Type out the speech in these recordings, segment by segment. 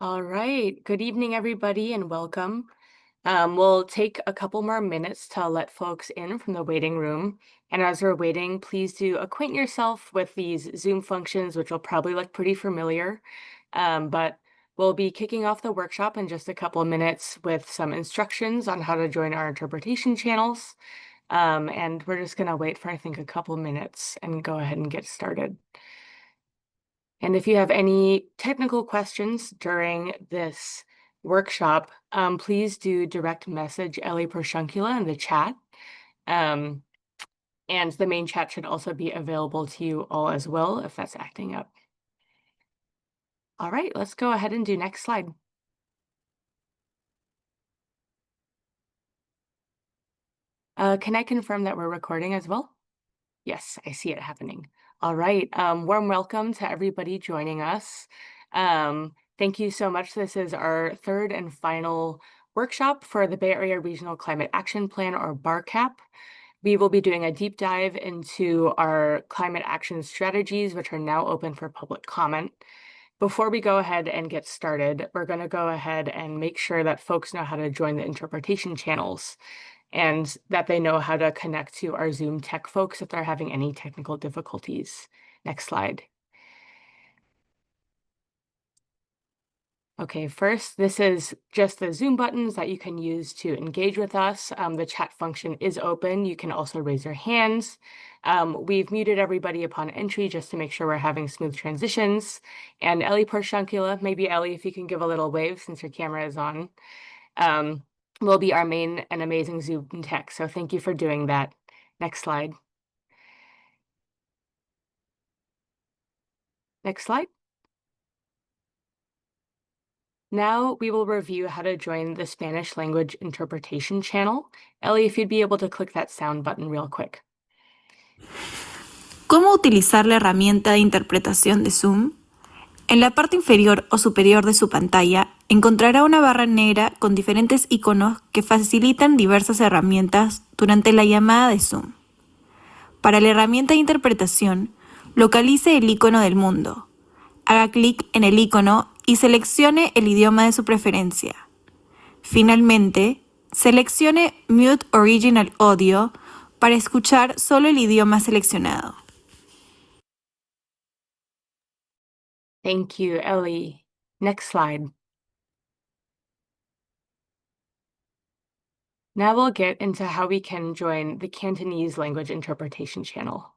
All right. Good evening, everybody, and welcome. We'll take a couple more minutes to let folks in from the waiting room. And as we're waiting, please do acquaint yourself with these Zoom functions, which will probably look pretty familiar. But we'll be kicking off the workshop in just a couple of minutes with some instructions on how to join our interpretation channels. And we're just going to wait for, I think, a couple minutes and go ahead and get started. And if you have any technical questions during this workshop, please do direct message Ellie Pershunkula in the chat. And the main chat should also be available to you all as well if that's acting up. All right, let's go ahead and do next slide. Can I confirm that we're recording as well? Yes, I see it happening. All right, warm welcome to everybody joining us. Thank you so much. This is our third and final workshop for the Bay Area Regional Climate Action Plan, or BARCAP. We will be doing a deep dive into our climate action strategies, which are now open for public comment. Before we go ahead and get started, we're going to go ahead and make sure that folks know how to join the interpretation channels and that they know how to connect to our Zoom tech folks if they're having any technical difficulties. Next slide. Okay, first, this is just the Zoom buttons that you can use to engage with us. The chat function is open. You can also raise your hands. We've muted everybody upon entry just to make sure we're having smooth transitions. And Ellie Pershunkula, maybe Ellie, if you can give a little wave since your camera is on, will be our main and amazing Zoom tech. So thank you for doing that. Next slide. Next slide. Now we will review how to join the Spanish language interpretation channel. Ellie, if you'd be able to click that sound button real quick. ¿Cómo utilizar la herramienta de interpretación de Zoom? En la parte inferior o superior de su pantalla encontrará una barra negra con diferentes iconos que facilitan diversas herramientas durante la llamada de Zoom. Para la herramienta de interpretación, localice el icono del mundo. Haga clic en el icono y seleccione el idioma de su preferencia. Finalmente, seleccione Mute Original Audio para escuchar solo el idioma seleccionado. Thank you, Ellie. Next slide. Now we'll get into how we can join the Cantonese language interpretation channel.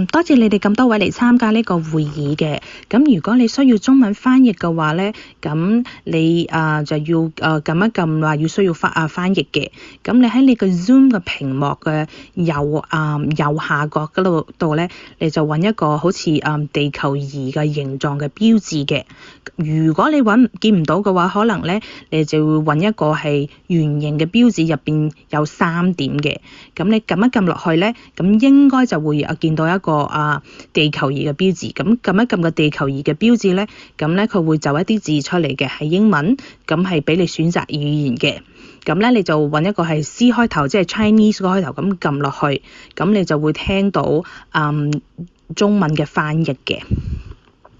多謝你哋咁多位嚟參加呢個會議嘅。咁如果你需要中文翻譯嘅話咧，咁你就要撳一撳話要需要翻譯嘅。咁你喺你個 Zoom 嘅屏幕嘅右下角嗰度咧，你就揾一個好似地球儀嘅形狀嘅標誌嘅。如果你見唔到嘅話，可能咧你就會揾一個係圓形嘅標誌，入邊有3點嘅。咁你撳一撳落去咧，咁應該就會見到一個地球儀嘅標誌。咁撳一撳個地球儀嘅標誌咧，咁咧佢會就一啲字出嚟嘅，係英文，咁係俾你選擇語言嘅。咁咧你就揾一個係 C 開頭，即係 Chinese 個開頭，咁撳落去，咁你就會聽到中文嘅翻譯嘅。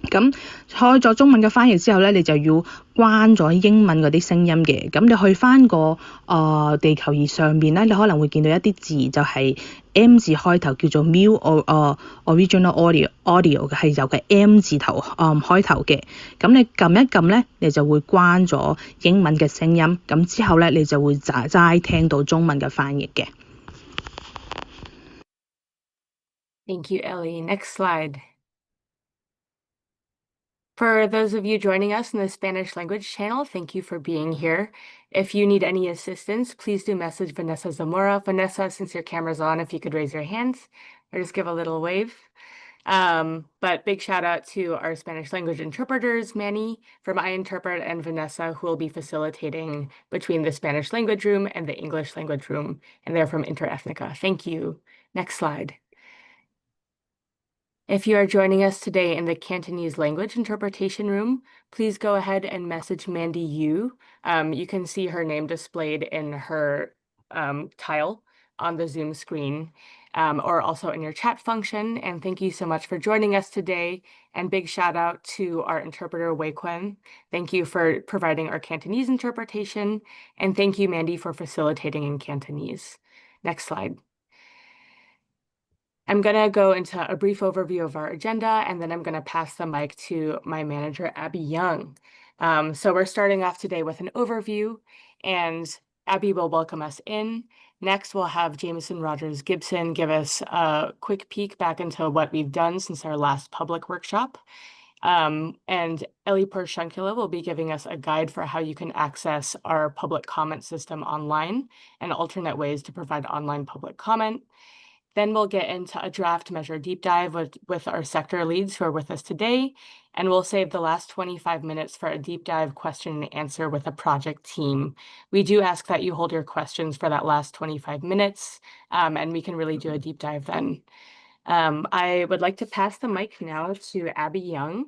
咁開咗中文嘅翻譯之後咧，你就要關咗英文嗰啲聲音嘅。咁你去翻個地球儀上邊咧，你可能會見到一啲字就係 M 字開頭，叫做 Mute Original Audio 嘅，係由個 M 字頭開頭嘅。咁你撳一撳咧，你就會關咗英文嘅聲音。咁之後咧，你就會齋聽到中文嘅翻譯嘅。Thank you, Ellie. Next slide. For those of you joining us in the Spanish language channel, thank you for being here. If you need any assistance, please do message Vanessa Zamora. Vanessa, since your camera's on, if you could raise your hands or just give a little wave. But big shout out to our Spanish language interpreters, Manny from iInterpret and Vanessa, who will be facilitating between the Spanish language room and the English language room, and they're from Interethnica. Thank you. Next slide. If you are joining us today in the Cantonese language interpretation room, please go ahead and message Mandy Yu. You can see her name displayed in her tile on the Zoom screen. or also in your chat function. And thank you so much for joining us today. And big shout out to our interpreter, Wei Kun. Thank you for providing our Cantonese interpretation. And thank you, Mandy, for facilitating in Cantonese. Next slide. I'm going to go into a brief overview of our agenda, and then I'm going to pass the mic to my manager, Abby Young. So we're starting off today with an overview, and Abby will welcome us in. Next, we'll have Jameson Rogers Gibson give us a quick peek back into what we've done since our last public workshop. And Ellie Pershunkula will be giving us a guide for how you can access our public comment system online and alternate ways to provide online public comment. Then we'll get into a draft measure deep dive with our sector leads who are with us today, and we'll save the last 25 minutes for a deep dive question and answer with a project team. We do ask that you hold your questions for that last 25 minutes, and we can really do a deep dive then. I would like to pass the mic now to Abby Young.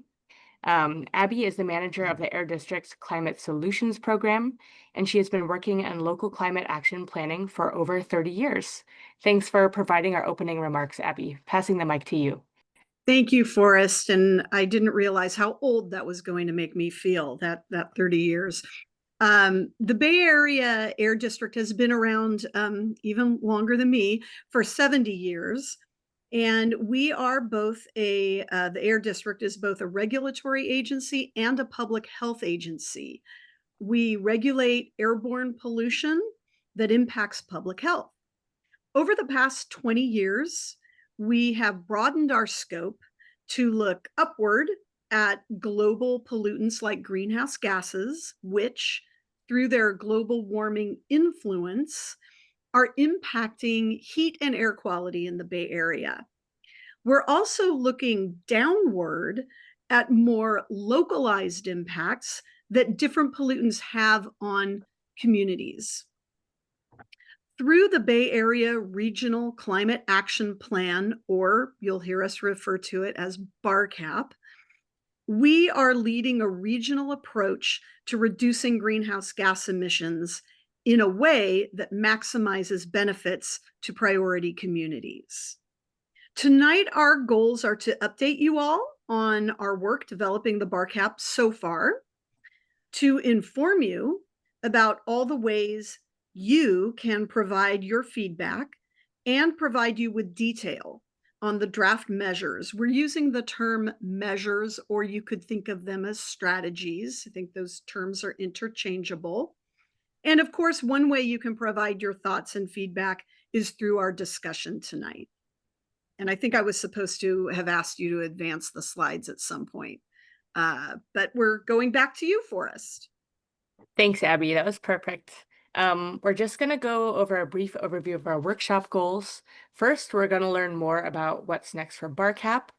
Abby is the manager of the Air District's Climate Solutions Program, and she has been working in local climate action planning for over 30 years. Thanks for providing our opening remarks, Abby. Passing the mic to you. Thank you, Forrest. And I didn't realize how old that was going to make me feel, that 30 years. The Bay Area Air District has been around even longer than me, for 70 years. And we are both the Air District is both a regulatory agency and a public health agency. We regulate airborne pollution that impacts public health. Over the past 20 years, we have broadened our scope to look upward at global pollutants like greenhouse gases, which, through their global warming influence, are impacting heat and air quality in the Bay Area. We're also looking downward at more localized impacts that different pollutants have on communities. Through the Bay Area Regional Climate Action Plan, or you'll hear us refer to it as BARCAP, we are leading a regional approach to reducing greenhouse gas emissions in a way that maximizes benefits to priority communities. Tonight, our goals are to update you all on our work developing the BARCAP so far, to inform you about all the ways you can provide your feedback, and provide you with detail on the draft measures. We're using the term measures, or you could think of them as strategies. I think those terms are interchangeable. And of course, one way you can provide your thoughts and feedback is through our discussion tonight. And I think I was supposed to have asked you to advance the slides at some point. But we're going back to you, Forrest. Thanks, Abby. That was perfect. We're just going to go over a brief overview of our workshop goals. First, we're going to learn more about what's next for BARCAP.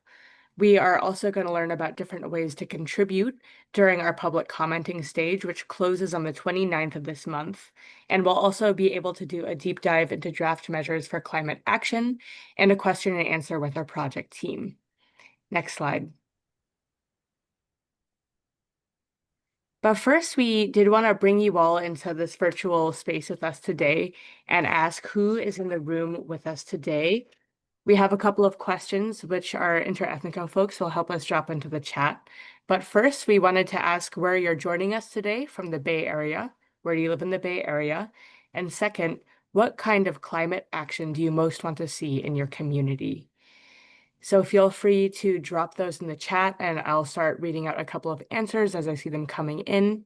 We are also going to learn about different ways to contribute during our public commenting stage, which closes on the 29th of this month. And we'll also be able to do a deep dive into draft measures for climate action and a question and answer with our project team. Next slide. But first, we did want to bring you all into this virtual space with us today and ask who is in the room with us today. We have a couple of questions which our Interethnico folks will help us drop into the chat. But first, we wanted to ask where you're joining us today from the Bay Area. Where do you live in the Bay Area? And second, what kind of climate action do you most want to see in your community? So feel free to drop those in the chat, and I'll start reading out a couple of answers as I see them coming in.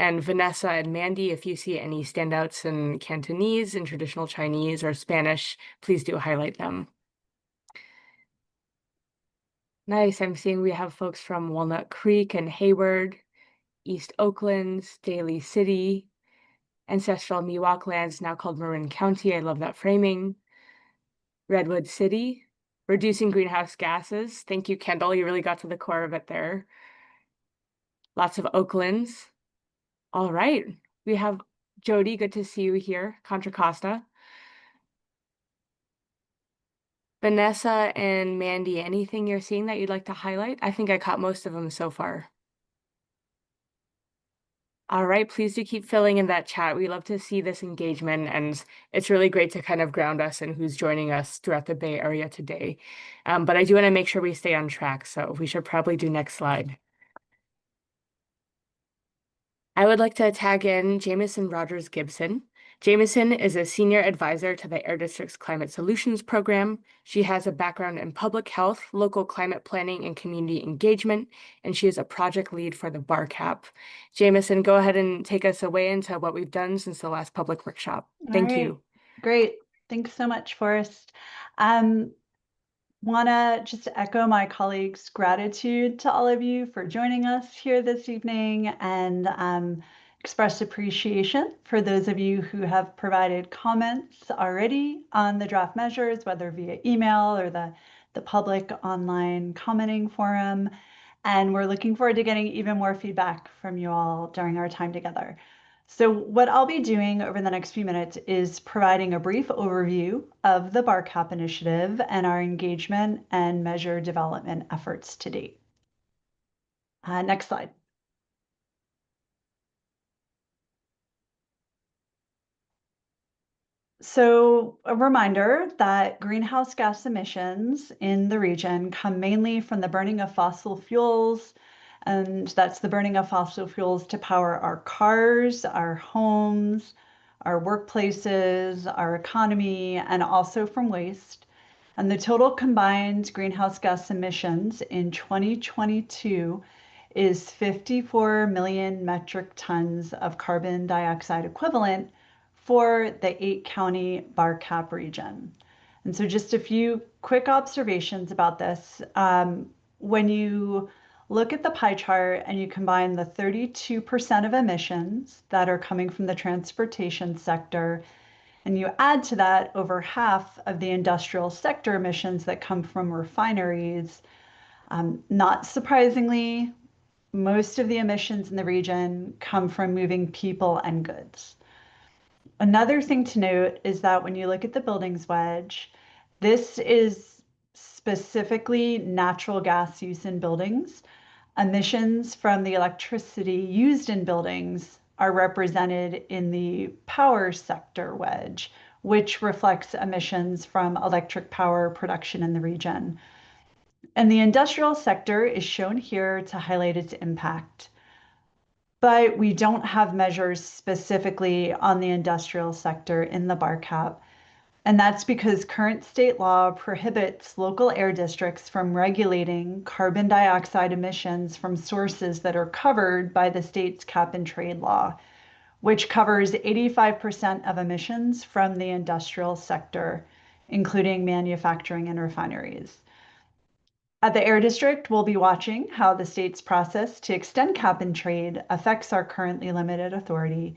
And Vanessa and Mandy, if you see any standouts in Cantonese, in traditional Chinese, or Spanish, please do highlight them. Nice. I'm seeing we have folks from Walnut Creek and Hayward, East Oakland, Daly City, ancestral Miwok lands now called Marin County. I love that framing. Redwood City, reducing greenhouse gases. Thank you, Kendall. You really got to the core of it there. Lots of Oaklands. All right. We have Jody. Good to see you here. Contra Costa. Vanessa and Mandy, anything you're seeing that you'd like to highlight? I think I caught most of them so far. All right, please do keep filling in that chat. We love to see this engagement, and it's really great to kind of ground us in who's joining us throughout the Bay Area today. But I do want to make sure we stay on track, so we should probably do next slide. I would like to tag in Jamison Rogers Gibson. Jamison is a senior advisor to the Air District's Climate Solutions Program. She has a background in public health, local climate planning, and community engagement, and she is a project lead for the BARCAP. Jamison, go ahead and take us away into what we've done since the last public workshop. Thank you. Great. Thanks so much, Forrest. Want to just echo my colleagues' gratitude to all of you for joining us here this evening, and express appreciation for those of you who have provided comments already on the draft measures, whether via email or the public online commenting forum. And we're looking forward to getting even more feedback from you all during our time together. So what I'll be doing over the next few minutes is providing a brief overview of the BARCAP initiative and our engagement and measure development efforts to date. Next slide. So a reminder that greenhouse gas emissions in the region come mainly from the burning of fossil fuels, and that's the burning of fossil fuels to power our cars, our homes, our workplaces, our economy, and also from waste. And the total combined greenhouse gas emissions in 2022 is 54 million metric tons of carbon dioxide equivalent for the 8-county BARCAP region. And so just a few quick observations about this. When you look at the pie chart and you combine the 32% of emissions that are coming from the transportation sector, and you add to that over half of the industrial sector emissions that come from refineries, not surprisingly, most of the emissions in the region come from moving people and goods. Another thing to note is that when you look at the buildings wedge, this is specifically natural gas use in buildings. Emissions from the electricity used in buildings are represented in the power sector wedge, which reflects emissions from electric power production in the region. And the industrial sector is shown here to highlight its impact. But we don't have measures specifically on the industrial sector in the BARCAP. And that's because current state law prohibits local air districts from regulating carbon dioxide emissions from sources that are covered by the state's cap and trade law, which covers 85% of emissions from the industrial sector, including manufacturing and refineries. At the Air District, we'll be watching how the state's process to extend cap and trade affects our currently limited authority.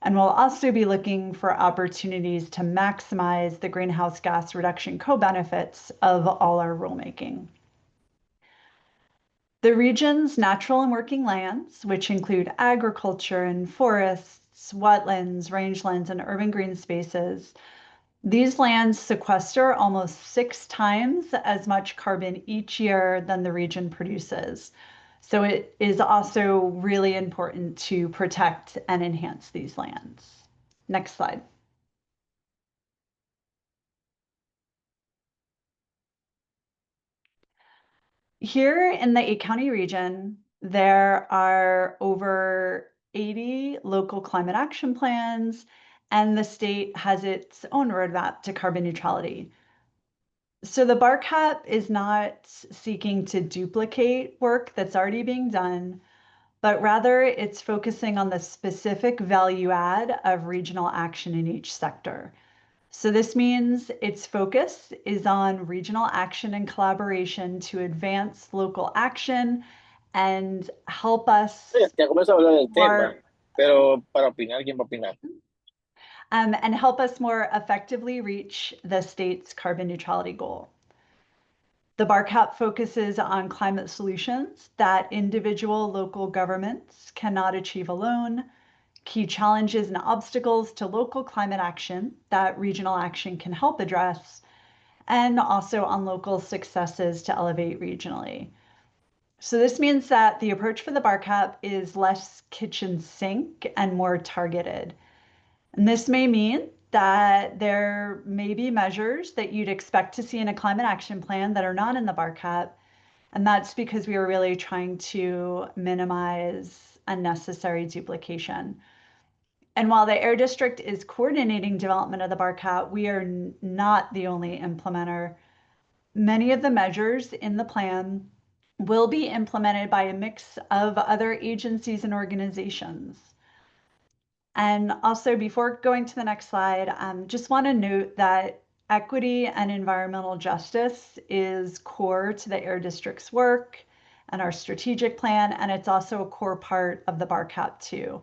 And we'll also be looking for opportunities to maximize the greenhouse gas reduction co-benefits of all our rulemaking. The region's natural and working lands, which include agriculture and forests, wetlands, rangelands, and urban green spaces, these lands sequester almost 6 times as much carbon each year than the region produces. So it is also really important to protect and enhance these lands. Next slide. Here in the 8-county region, there are over 80 local climate action plans, and the state has its own roadmap to carbon neutrality. So the BARCAP is not seeking to duplicate work that's already being done, but rather it's focusing on the specific value add of regional action in each sector. So this means its focus is on regional action and collaboration to advance local action and help us Ya comenzó a hablar del tema, more, pero para opinar, ¿quién va a opinar? and help us more effectively reach the state's carbon neutrality goal. The BARCAP focuses on climate solutions that individual local governments cannot achieve alone, key challenges and obstacles to local climate action that regional action can help address, and also on local successes to elevate regionally. So this means that the approach for the bar cap is less kitchen sink and more targeted. And this may mean that there may be measures that you'd expect to see in a climate action plan that are not in the bar cap. And that's because we are really trying to minimize unnecessary duplication. And while the Air District is coordinating development of the bar cap, we are not the only implementer. Many of the measures in the plan will be implemented by a mix of other agencies and organizations. And also, before going to the next slide, just want to note that equity and environmental justice is core to the Air District's work and our strategic plan, and it's also a core part of the bar cap too.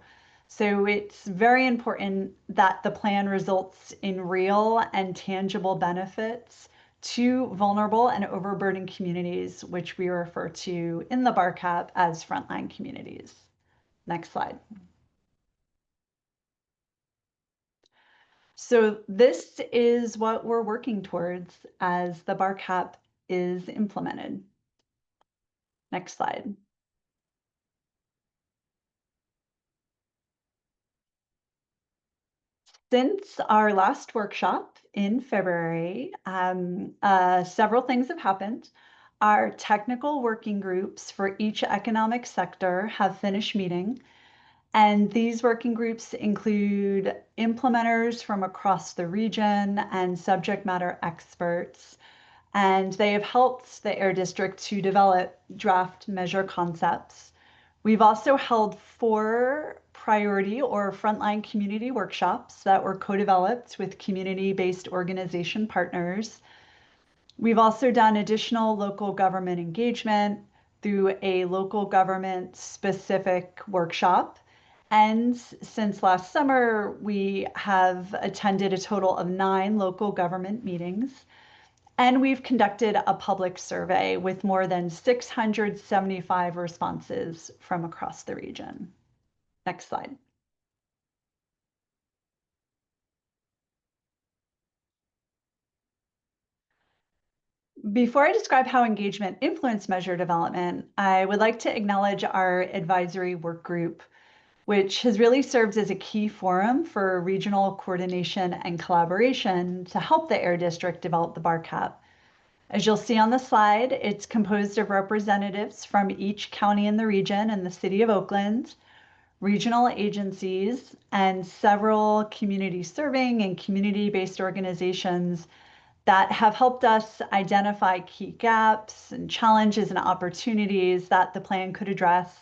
So it's very important that the plan results in real and tangible benefits to vulnerable and overburdened communities, which we refer to in the bar cap as frontline communities. Next slide. So this is what we're working towards as the bar cap is implemented. Next slide. Since our last workshop in February, several things have happened. Our technical working groups for each economic sector have finished meeting. And these working groups include implementers from across the region and subject matter experts. And they have helped the Air District to develop draft measure concepts. We've also held 4 priority or frontline community workshops that were co-developed with community-based organization partners. We've also done additional local government engagement through a local government specific workshop. And since last summer, we have attended a total of 9 local government meetings. And we've conducted a public survey with more than 675 responses from across the region. Next slide. Before I describe how engagement influenced measure development, I would like to acknowledge our advisory work group, which has really served as a key forum for regional coordination and collaboration to help the Air District develop the bar cap. As you'll see on the slide, it's composed of representatives from each county in the region and the city of Oakland, regional agencies, and several community serving and community-based organizations that have helped us identify key gaps and challenges and opportunities that the plan could address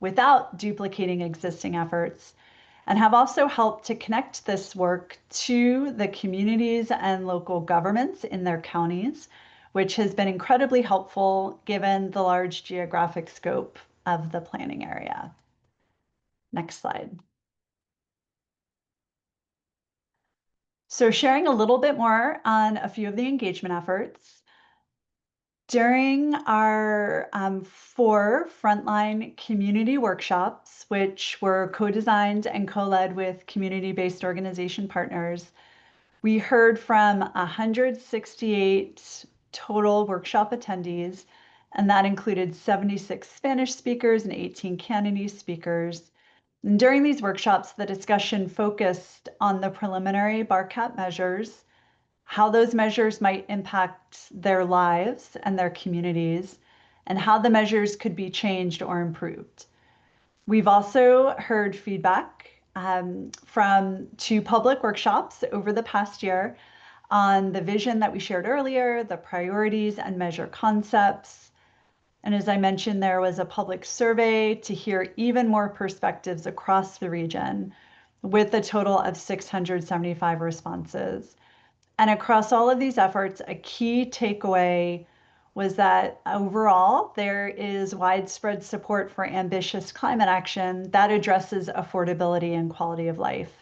without duplicating existing efforts, and have also helped to connect this work to the communities and local governments in their counties, which has been incredibly helpful given the large geographic scope of the planning area. Next slide. So sharing a little bit more on a few of the engagement efforts. During our 4 frontline community workshops, which were co-designed and co-led with community-based organization partners, we heard from 168 total workshop attendees, and that included 76 Spanish speakers and 18 Cantonese speakers. And during these workshops, the discussion focused on the preliminary bar cap measures, how those measures might impact their lives and their communities, and how the measures could be changed or improved. We've also heard feedback from 2 public workshops over the past year on the vision that we shared earlier, the priorities and measure concepts. And as I mentioned, there was a public survey to hear even more perspectives across the region with a total of 675 responses. And across all of these efforts, a key takeaway was that overall, there is widespread support for ambitious climate action that addresses affordability and quality of life.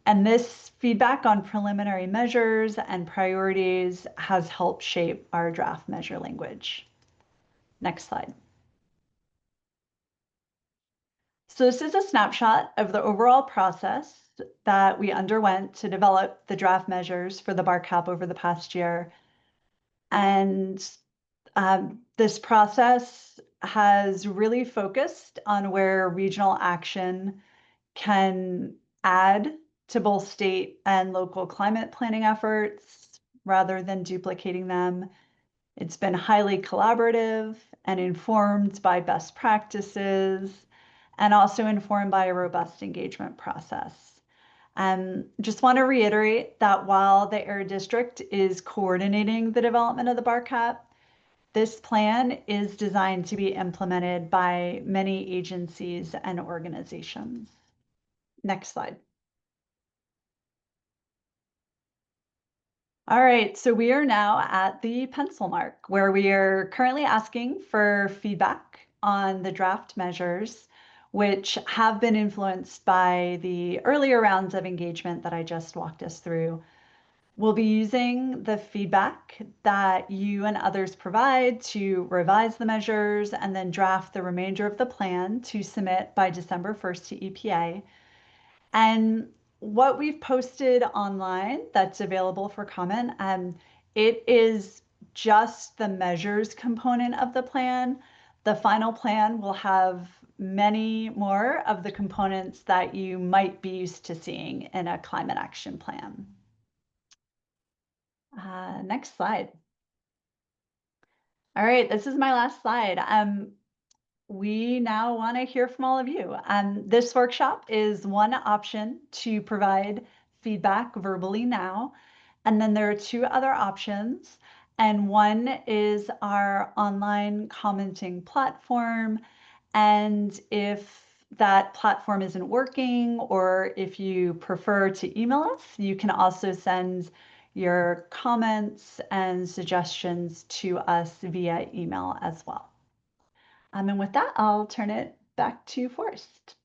And this feedback on preliminary measures and priorities has helped shape our draft measure language. Next slide. So this is a snapshot of the overall process that we underwent to develop the draft measures for the bar cap over the past year. And This process has really focused on where regional action can add to both state and local climate planning efforts rather than duplicating them. It's been highly collaborative and informed by best practices and also informed by a robust engagement process. Just want to reiterate that while the Air District is coordinating the development of the BARCAP, this plan is designed to be implemented by many agencies and organizations. Next slide. All right, so we are now at the pencil mark where we are currently asking for feedback on the draft measures, which have been influenced by the earlier rounds of engagement that I just walked us through. We'll be using the feedback that you and others provide to revise the measures and then draft the remainder of the plan to submit by December 1st to EPA. And what we've posted online that's available for comment, it is just the measures component of the plan. The final plan will have many more of the components that you might be used to seeing in a climate action plan. Next slide. All right, this is my last slide. We now want to hear from all of you. This workshop is one option to provide feedback verbally now. And then there are two other options. And one is our online commenting platform. And if that platform isn't working, or if you prefer to email us, you can also send your comments and suggestions to us via email as well. And with that, I'll turn it back to Forrest.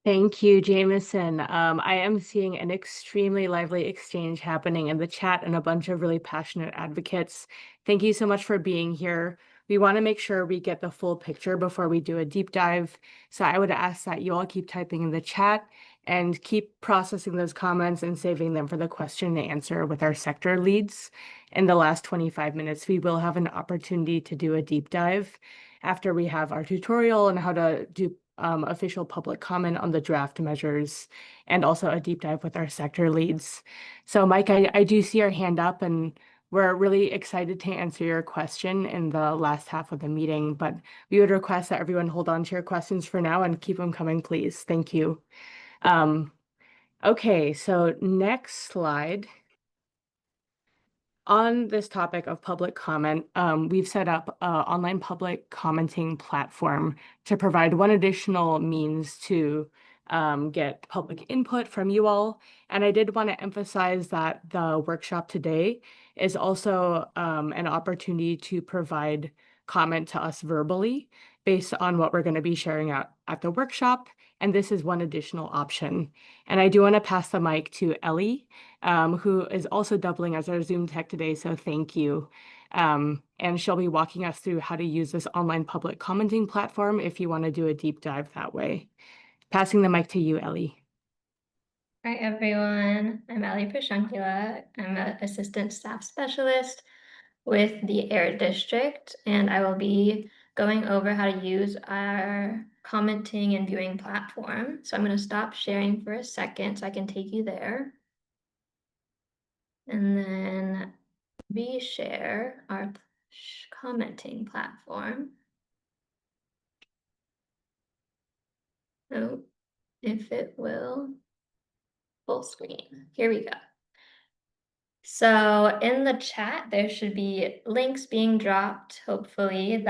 Thank you, Jameson. I am seeing an extremely lively exchange happening in the chat and a bunch of really passionate advocates. Thank you so much for being here. We want to make sure we get the full picture before we do a deep dive. So I would ask that you all keep typing in the chat and keep processing those comments and saving them for the question and answer with our sector leads. In the last 25 minutes, we will have an opportunity to do a deep dive after we have our tutorial on how to do official public comment on the draft measures, and also a deep dive with our sector leads. So Mike, I do see your hand up, and we're really excited to answer your question in the last half of the meeting, but we would request that everyone hold on to your questions for now and keep them coming, please. Thank you. Okay, so next slide. On this topic of public comment, we've set up an online public commenting platform to provide one additional means to get public input from you all. And I did want to emphasize that the workshop today is also an opportunity to provide comment to us verbally based on what we're going to be sharing out at the workshop. And this is one additional option. And I do want to pass the mic to Ellie, who is also doubling as our Zoom tech today, so thank you. And she'll be walking us through how to use this online public commenting platform if you want to do a deep dive that way. Passing the mic to you, Ellie. Hi, everyone. I'm Ellie Pashunkula. I'm an assistant staff specialist with the Air District, and I will be going over how to use our commenting and viewing platform. So I'm going to stop sharing for a second so I can take you there. And then reshare our commenting platform. So if it will, full screen. Here we go. So in the chat, there should be links being dropped, hopefully,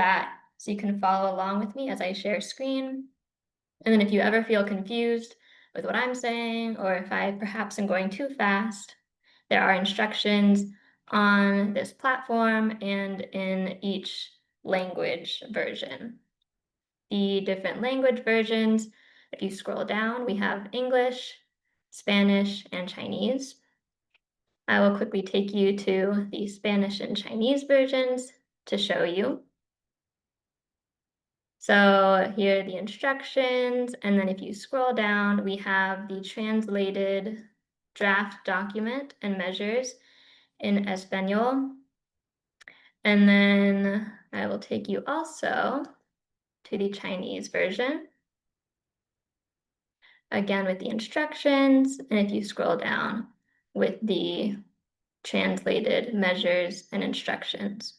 so you can follow along with me as I share screen. And then if you ever feel confused with what I'm saying, or if I perhaps am going too fast, there are instructions on this platform and in each language version. The different language versions, if you scroll down, we have English, Spanish, and Chinese. I will quickly take you to the Spanish and Chinese versions to show you. So here are the instructions, and then if you scroll down, we have the translated draft document and measures in Espanol. And then I will take you also to the Chinese version. Again, with the instructions, and if you scroll down with the translated measures and instructions.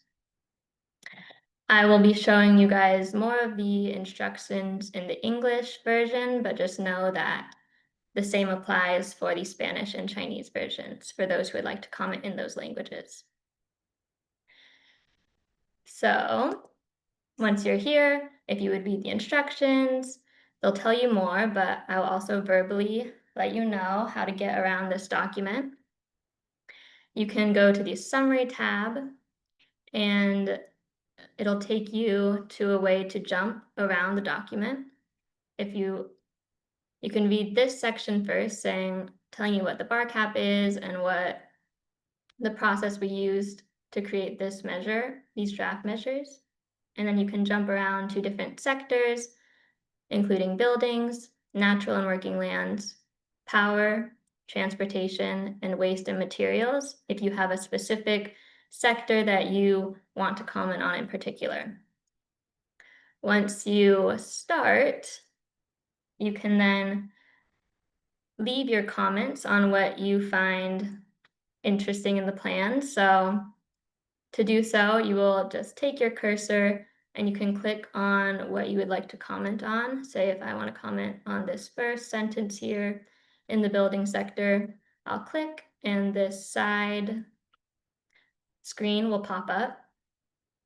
I will be showing you guys more of the instructions in the English version, but just know that the same applies for the Spanish and Chinese versions for those who would like to comment in those languages. So once you're here, if you would read the instructions, they'll tell you more, but I will also verbally let you know how to get around this document. You can go to the summary tab and it'll take you to a way to jump around the document. If you can read this section first, telling you what the bar cap is and what the process we used to create this measure, these draft measures. And then you can jump around to different sectors, including buildings, natural and working lands, power, transportation, and waste and materials, if you have a specific sector that you want to comment on in particular. Once you start, you can then leave your comments on what you find interesting in the plan. So to do so, you will just take your cursor and you can click on what you would like to comment on. Say if I want to comment on this first sentence here in the building sector, I'll click and this side screen will pop up.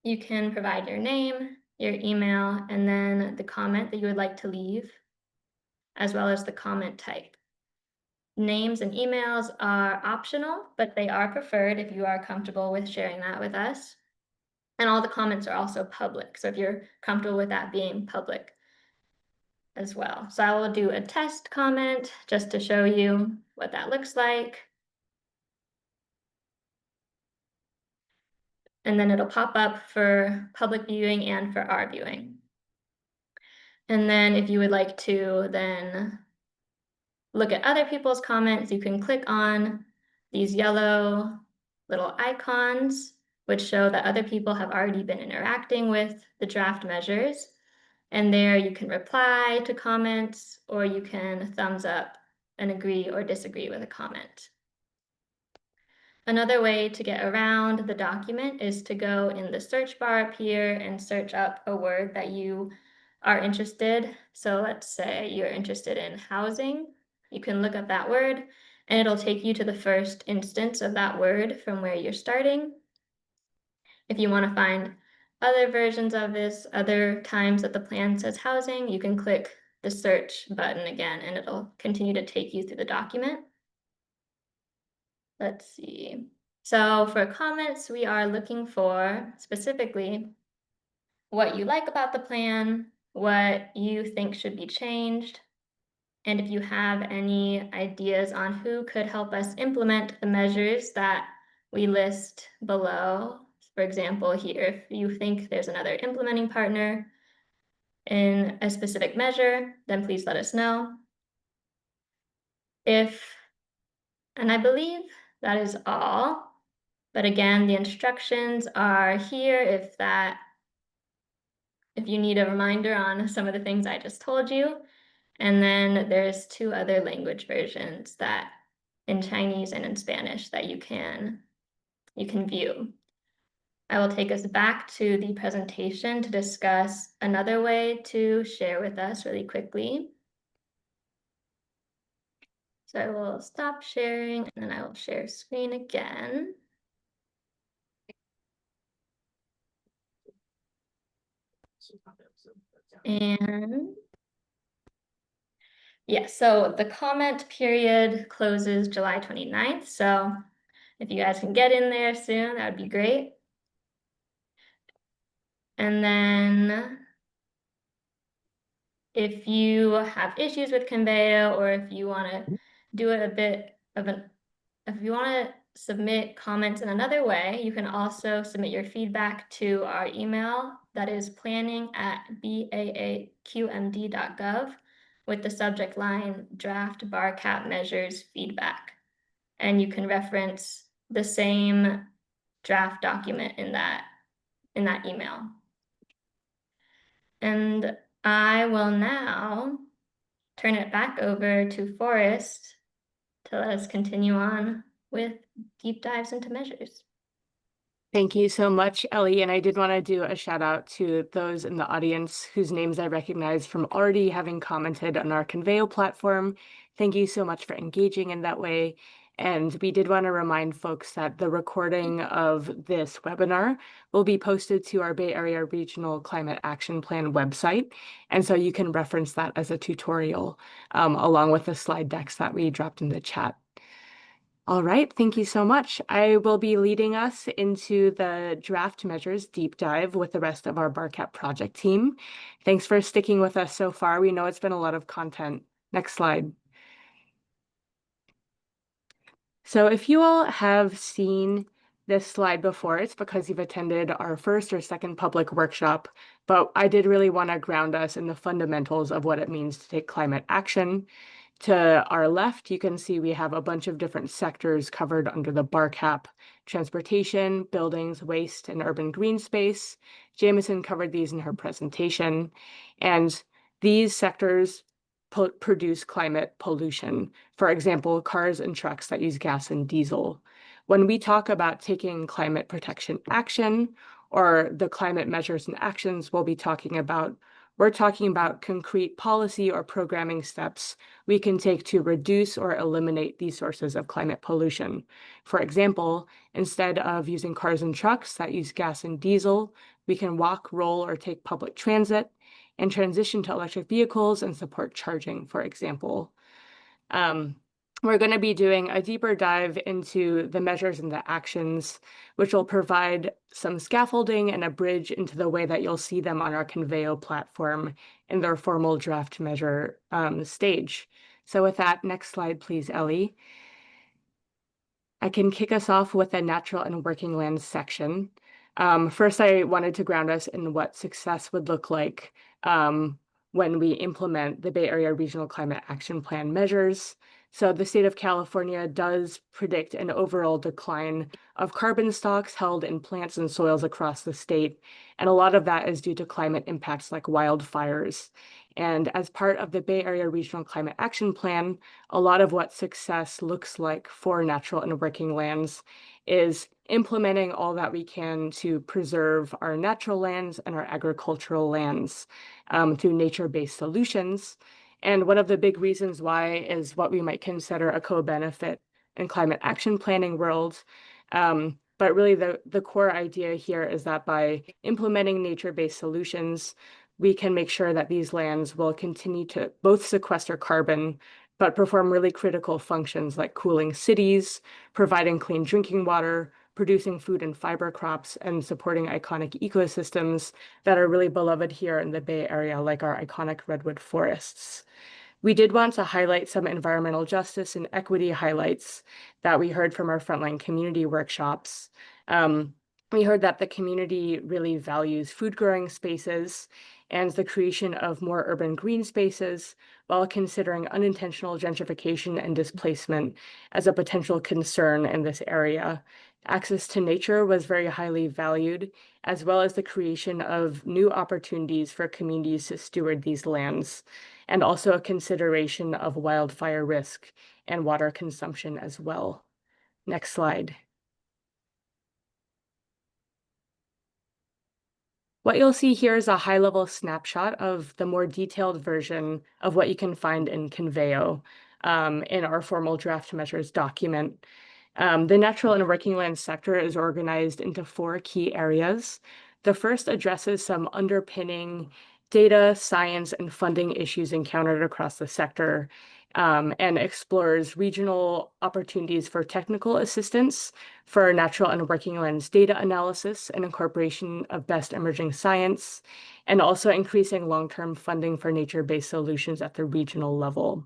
You can provide your name, your email, and then the comment that you would like to leave, as well as the comment type. Names and emails are optional, but they are preferred if you are comfortable with sharing that with us. And all the comments are also public, so if you're comfortable with that being public as well. So I will do a test comment just to show you what that looks like. And then it'll pop up for public viewing and for our viewing. And then if you would like to then look at other people's comments, you can click on these yellow little icons, which show that other people have already been interacting with the draft measures. And there you can reply to comments, or you can thumbs up and agree or disagree with a comment. Another way to get around the document is to go in the search bar up here and search up a word that you are interested. So let's say you're interested in housing. You can look up that word and it'll take you to the first instance of that word from where you're starting. If you want to find other versions of this, other times that the plan says housing, you can click the search button again and it'll continue to take you through the document. Let's see. So for comments, we are looking for specifically what you like about the plan, what you think should be changed, and if you have any ideas on who could help us implement the measures that we list below. For example, here, if you think there's another implementing partner in a specific measure, then please let us know. And I believe that is all. But again, the instructions are here if you need a reminder on some of the things I just told you. And then there's 2 other language versions that in Chinese and in Spanish that you can view. I will take us back to the presentation to discuss another way to share with us really quickly. So I will stop sharing and then I will share screen again. And yeah, so the comment period closes July 29th. So if you guys can get in there soon, that would be great. And then if you have issues with Conveyo, or if you want to do it if you want to submit comments in another way, you can also submit your feedback to our email that is planning@baaqmd.gov with the subject line draft bar cap measures feedback. And you can reference the same draft document in that in that email. And I will now turn it back over to Forrest to let us continue on with deep dives into measures. Thank you so much, Ellie. And I did want to do a shout out to those in the audience whose names I recognize from already having commented on our Conveo platform. Thank you so much for engaging in that way. And we did want to remind folks that the recording of this webinar will be posted to our Bay Area Regional Climate Action Plan website. And so you can reference that as a tutorial along with the slide decks that we dropped in the chat. All right, thank you so much. I will be leading us into the draft measures deep dive with the rest of our BARCAP project team. Thanks for sticking with us so far. We know it's been a lot of content. Next slide. So if you all have seen this slide before, it's because you've attended our first or second public workshop, but I did really want to ground us in the fundamentals of what it means to take climate action. To our left, you can see we have a bunch of different sectors covered under the BARCAP: transportation, buildings, waste, and urban green space. Jameson covered these in her presentation. And these sectors produce climate pollution. For example, cars and trucks that use gas and diesel. When we talk about taking climate protection action or the climate measures and actions we're talking about concrete policy or programming steps we can take to reduce or eliminate these sources of climate pollution. For example, instead of using cars and trucks that use gas and diesel, we can walk, roll, or take public transit and transition to electric vehicles and support charging, for example. We're going to be doing a deeper dive into the measures and the actions, which will provide some scaffolding and a bridge into the way that you'll see them on our Conveo platform in their formal draft measure stage. So with that, next slide, please, Ellie. I can kick us off with the natural and working lands section. First, I wanted to ground us in what success would look like when we implement the Bay Area Regional Climate Action Plan measures. So the state of California does predict an overall decline of carbon stocks held in plants and soils across the state. And a lot of that is due to climate impacts like wildfires. And as part of the Bay Area Regional Climate Action Plan, a lot of what success looks like for natural and working lands is implementing all that we can to preserve our natural lands and our agricultural lands through nature-based solutions. And one of the big reasons why is what we might consider a co-benefit in climate action planning world. But really the core idea here is that by implementing nature-based solutions, we can make sure that these lands will continue to both sequester carbon, but perform really critical functions like cooling cities, providing clean drinking water, producing food and fiber crops, and supporting iconic ecosystems that are really beloved here in the Bay Area, like our iconic redwood forests. We did want to highlight some environmental justice and equity highlights that we heard from our frontline community workshops. We heard that the community really values food growing spaces and the creation of more urban green spaces while considering unintentional gentrification and displacement as a potential concern in this area. Access to nature was very highly valued, as well as the creation of new opportunities for communities to steward these lands, and also a consideration of wildfire risk and water consumption as well. Next slide. What you'll see here is a high-level snapshot of the more detailed version of what you can find in Conveo in our formal draft measures document. The natural and working land sector is organized into 4 key areas. The first addresses some underpinning data, science, and funding issues encountered across the sector, and explores regional opportunities for technical assistance for natural and working lands data analysis and incorporation of best emerging science, and also increasing long-term funding for nature-based solutions at the regional level.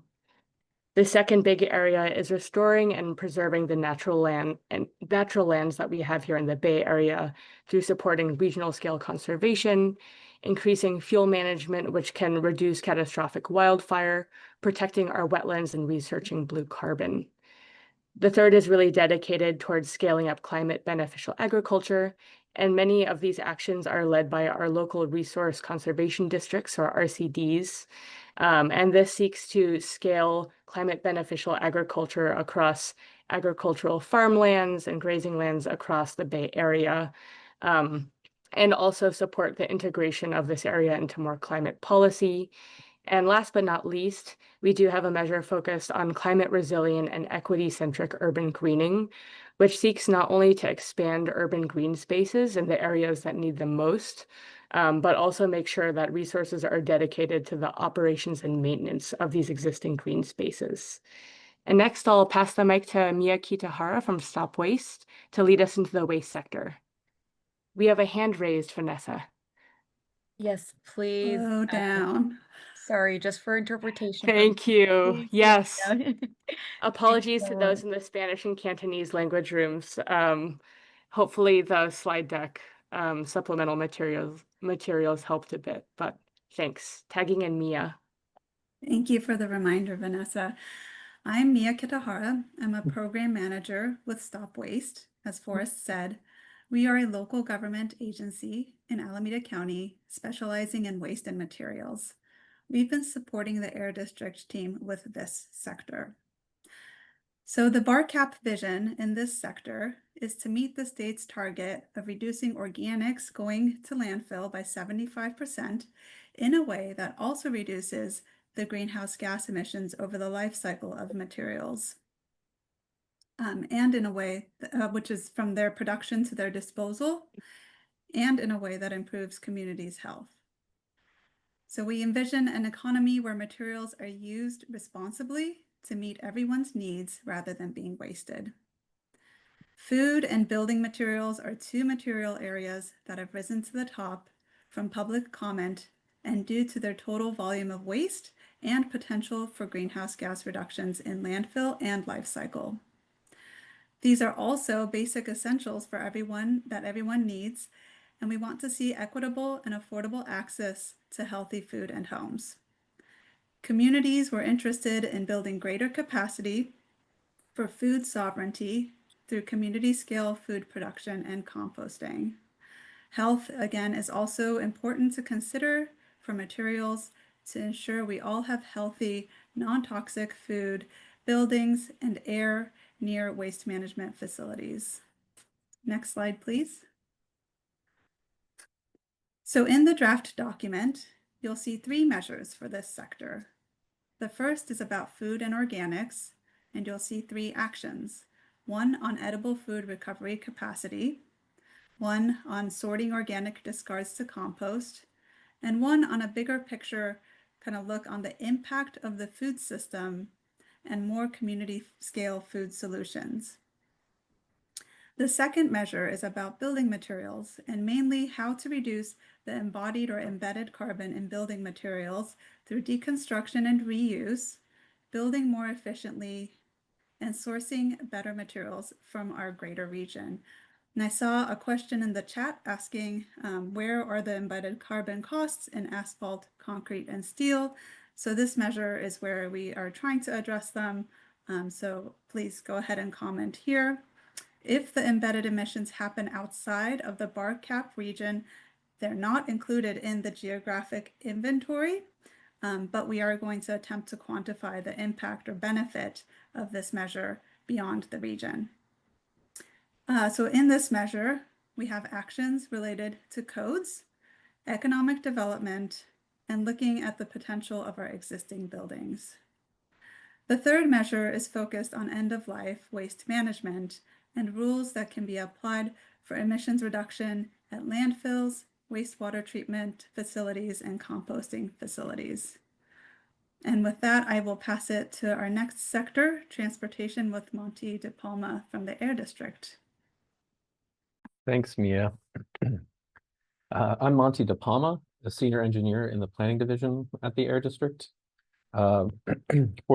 The second big area is restoring and preserving the natural lands that we have here in the Bay Area through supporting regional scale conservation, increasing fuel management, which can reduce catastrophic wildfire, protecting our wetlands, and researching blue carbon. The third is really dedicated towards scaling up climate beneficial agriculture And many of these actions are led by our local resource conservation districts, or RCDs. And this seeks to scale climate beneficial agriculture across agricultural farmlands and grazing lands across the Bay Area, and also support the integration of this area into more climate policy. And last but not least, we do have a measure focused on climate resilient and equity-centric urban greening, which seeks not only to expand urban green spaces in the areas that need them most, but also make sure that resources are dedicated to the operations and maintenance of these existing green spaces. And next, I'll pass the mic to Mia Kitahara from Stop Waste to lead us into the waste sector. We have a hand raised, Vanessa. Yes, please. Slow down. Sorry, just for interpretation. Thank you. Please, Yes. yeah. Apologies to so those in the Spanish and Cantonese language rooms. Hopefully the slide deck supplemental materials helped a bit, but thanks. Tagging in Mia. Thank you for the reminder, Vanessa. I'm Mia Kitahara. I'm a program manager with Stop Waste. As Forrest said, we are a local government agency in Alameda County specializing in waste and materials. We've been supporting the Air District team with this sector. So the BARCAP vision in this sector is to meet the state's target of reducing organics going to landfill by 75% in a way that also reduces the greenhouse gas emissions over the life cycle of materials. And in a way which is from their production to their disposal, and in a way that improves communities' health. So we envision an economy where materials are used responsibly to meet everyone's needs rather than being wasted. Food and building materials are two material areas that have risen to the top from public comment and due to their total volume of waste and potential for greenhouse gas reductions in landfill and life cycle. These are also basic essentials for everyone that everyone needs, and we want to see equitable and affordable access to healthy food and homes. Communities were interested in building greater capacity for food sovereignty through community scale food production and composting. Health, again, is also important to consider for materials to ensure we all have healthy, non-toxic food, buildings, and air near waste management facilities. Next slide, please. So in the draft document, you'll see three measures for this sector. The first is about food and organics, and you'll see three actions. One on edible food recovery capacity, one on sorting organic discards to compost, and one on a bigger picture kind of look on the impact of the food system and more community scale food solutions. The second measure is about building materials and mainly how to reduce the embodied or embedded carbon in building materials through deconstruction and reuse, building more efficiently, and sourcing better materials from our greater region. And I saw a question in the chat asking where are the embedded carbon costs in asphalt, concrete, and steel? So this measure is where we are trying to address them. So please go ahead and comment here. If the embedded emissions happen outside of the BARCAP region, they're not included in the geographic inventory, but we are going to attempt to quantify the impact or benefit of this measure beyond the region. So in this measure, we have actions related to codes, economic development, and looking at the potential of our existing buildings. The third measure is focused on end-of-life waste management and rules that can be applied for emissions reduction at landfills, wastewater treatment facilities, and composting facilities. And with that, I will pass it to our next sector, transportation, with Monty DePalma from the Air District. Thanks, Mia. I'm Monty DePalma, a senior engineer in the planning division at the Air District. For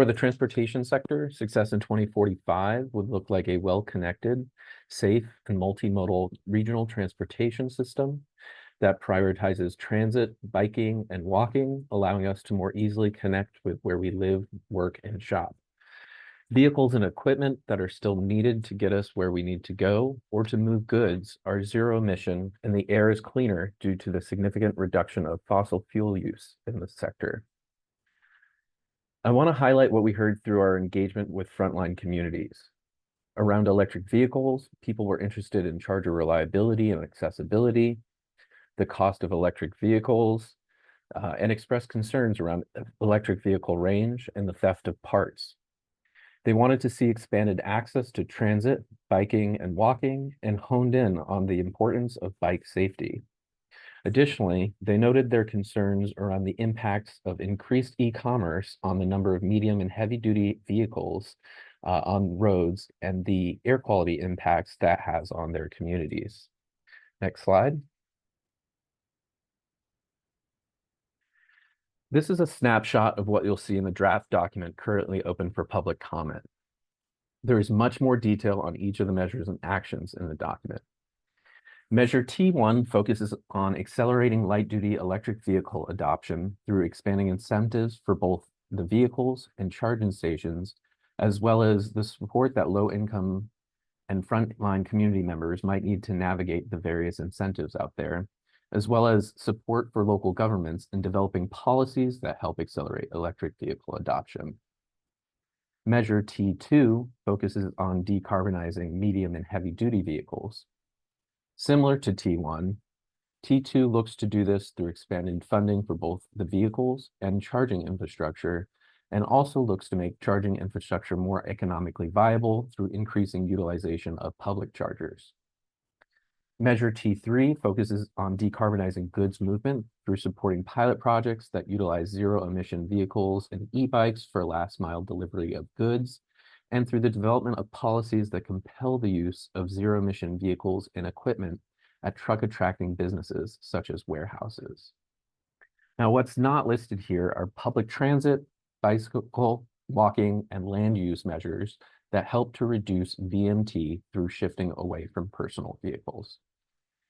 the transportation sector, success in 2045 would look like a well-connected, safe, and multimodal regional transportation system that prioritizes transit, biking, and walking, allowing us to more easily connect with where we live, work, and shop. Vehicles and equipment that are still needed to get us where we need to go or to move goods are zero emission, and the air is cleaner due to the significant reduction of fossil fuel use in the sector. I want to highlight what we heard through our engagement with frontline communities. Around electric vehicles, people were interested in charger reliability and accessibility, the cost of electric vehicles, and expressed concerns around electric vehicle range and the theft of parts. They wanted to see expanded access to transit, biking, and walking, and honed in on the importance of bike safety. Additionally, they noted their concerns around the impacts of increased e-commerce on the number of medium and heavy-duty vehicles on roads and the air quality impacts that has on their communities. Next slide. This is a snapshot of what you'll see in the draft document currently open for public comment. There is much more detail on each of the measures and actions in the document. Measure T1 focuses on accelerating light-duty electric vehicle adoption through expanding incentives for both the vehicles and charging stations, as well as the support that low-income and frontline community members might need to navigate the various incentives out there, as well as support for local governments in developing policies that help accelerate electric vehicle adoption. Measure T2 focuses on decarbonizing medium and heavy-duty vehicles. Similar to T1, T2 looks to do this through expanded funding for both the vehicles and charging infrastructure, and also looks to make charging infrastructure more economically viable through increasing utilization of public chargers. Measure T3 focuses on decarbonizing goods movement through supporting pilot projects that utilize zero-emission vehicles and e-bikes for last-mile delivery of goods, and through the development of policies that compel the use of zero-emission vehicles and equipment at truck-attracting businesses, such as warehouses. Now, what's not listed here are public transit, bicycle, walking, and land use measures that help to reduce VMT through shifting away from personal vehicles.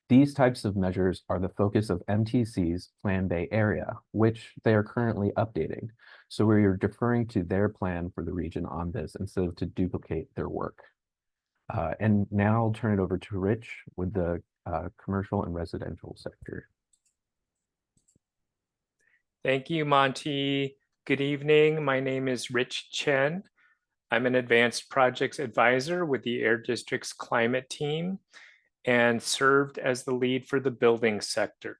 These types of measures are the focus of MTC's Plan Bay Area, which they are currently updating. So we are deferring to their plan for the region on this instead of to duplicate their work. And now I'll turn it over to Rich with the commercial and residential sector. Thank you, Monty. Good evening. My name is Rich Chen. I'm an advanced projects advisor with the Air District's climate team and served as the lead for the building sector.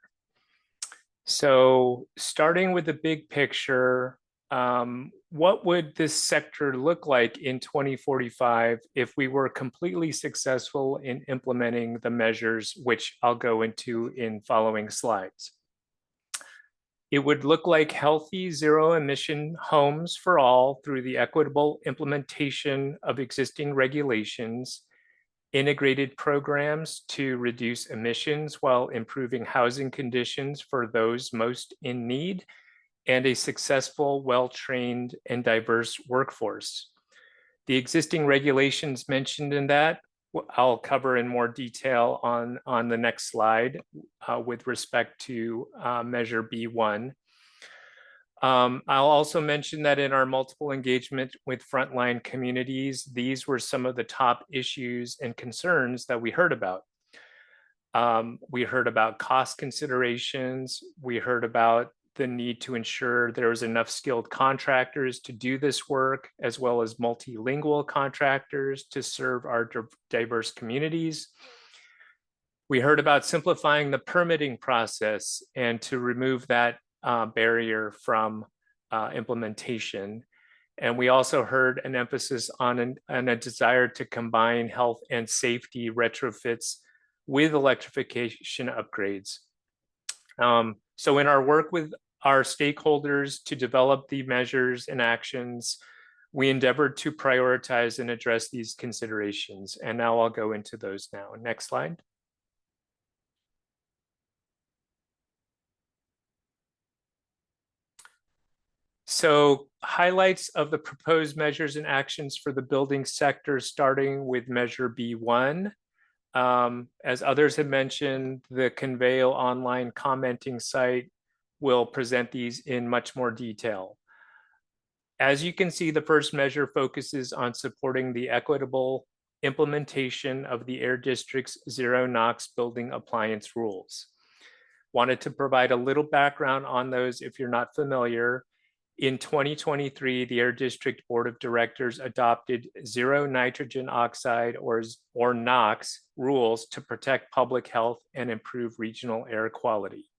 So starting with the big picture, what would this sector look like in 2045 if we were completely successful in implementing the measures, which I'll go into in following slides? It would look like healthy zero-emission homes for all through the equitable implementation of existing regulations, integrated programs to reduce emissions while improving housing conditions for those most in need, and a successful, well-trained, and diverse workforce. The existing regulations mentioned in that, I'll cover in more detail on the next slide with respect to Measure B1. I'll also mention that in our multiple engagement with frontline communities, these were some of the top issues and concerns that we heard about. We heard about cost considerations. We heard about the need to ensure there was enough skilled contractors to do this work, as well as multilingual contractors to serve our diverse communities. We heard about simplifying the permitting process and to remove that barrier from implementation. And we also heard an emphasis on a desire to combine health and safety retrofits with electrification upgrades. So in our work with our stakeholders to develop the measures and actions, we endeavored to prioritize and address these considerations. And now I'll go into those now. Next slide. So highlights of the proposed measures and actions for the building sector, starting with Measure B1. As others have mentioned, the Conveyo online commenting site will present these in much more detail. As you can see, the first measure focuses on supporting the equitable implementation of the Air District's zero NOx building appliance rules. Wanted to provide a little background on those if you're not familiar. In 2023, the Air District Board of Directors adopted zero nitrogen oxide or NOx rules to protect public health and improve regional air quality.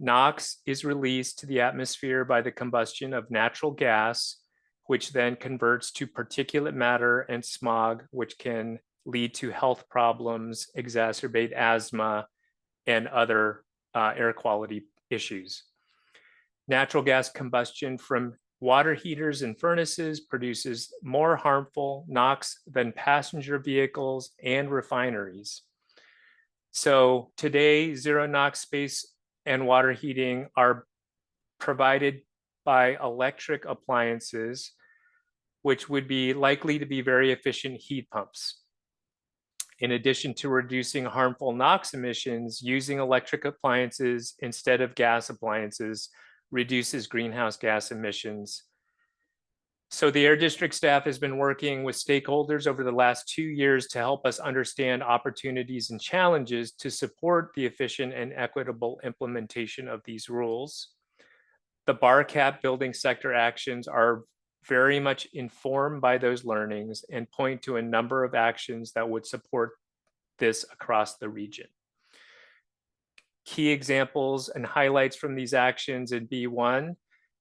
NOx is released to the atmosphere by the combustion of natural gas, which then converts to particulate matter and smog, which can lead to health problems, exacerbate asthma, and other air quality issues. Natural gas combustion from water heaters and furnaces produces more harmful NOx than passenger vehicles and refineries. So today, zero NOx space and water heating are provided by electric appliances, which would be likely to be very efficient heat pumps. In addition to reducing harmful NOx emissions, using electric appliances instead of gas appliances reduces greenhouse gas emissions. So the Air District staff has been working with stakeholders over the last 2 years to help us understand opportunities and challenges to support the efficient and equitable implementation of these rules. The BARCAP building sector actions are very much informed by those learnings and point to a number of actions that would support this across the region. Key examples and highlights from these actions in B1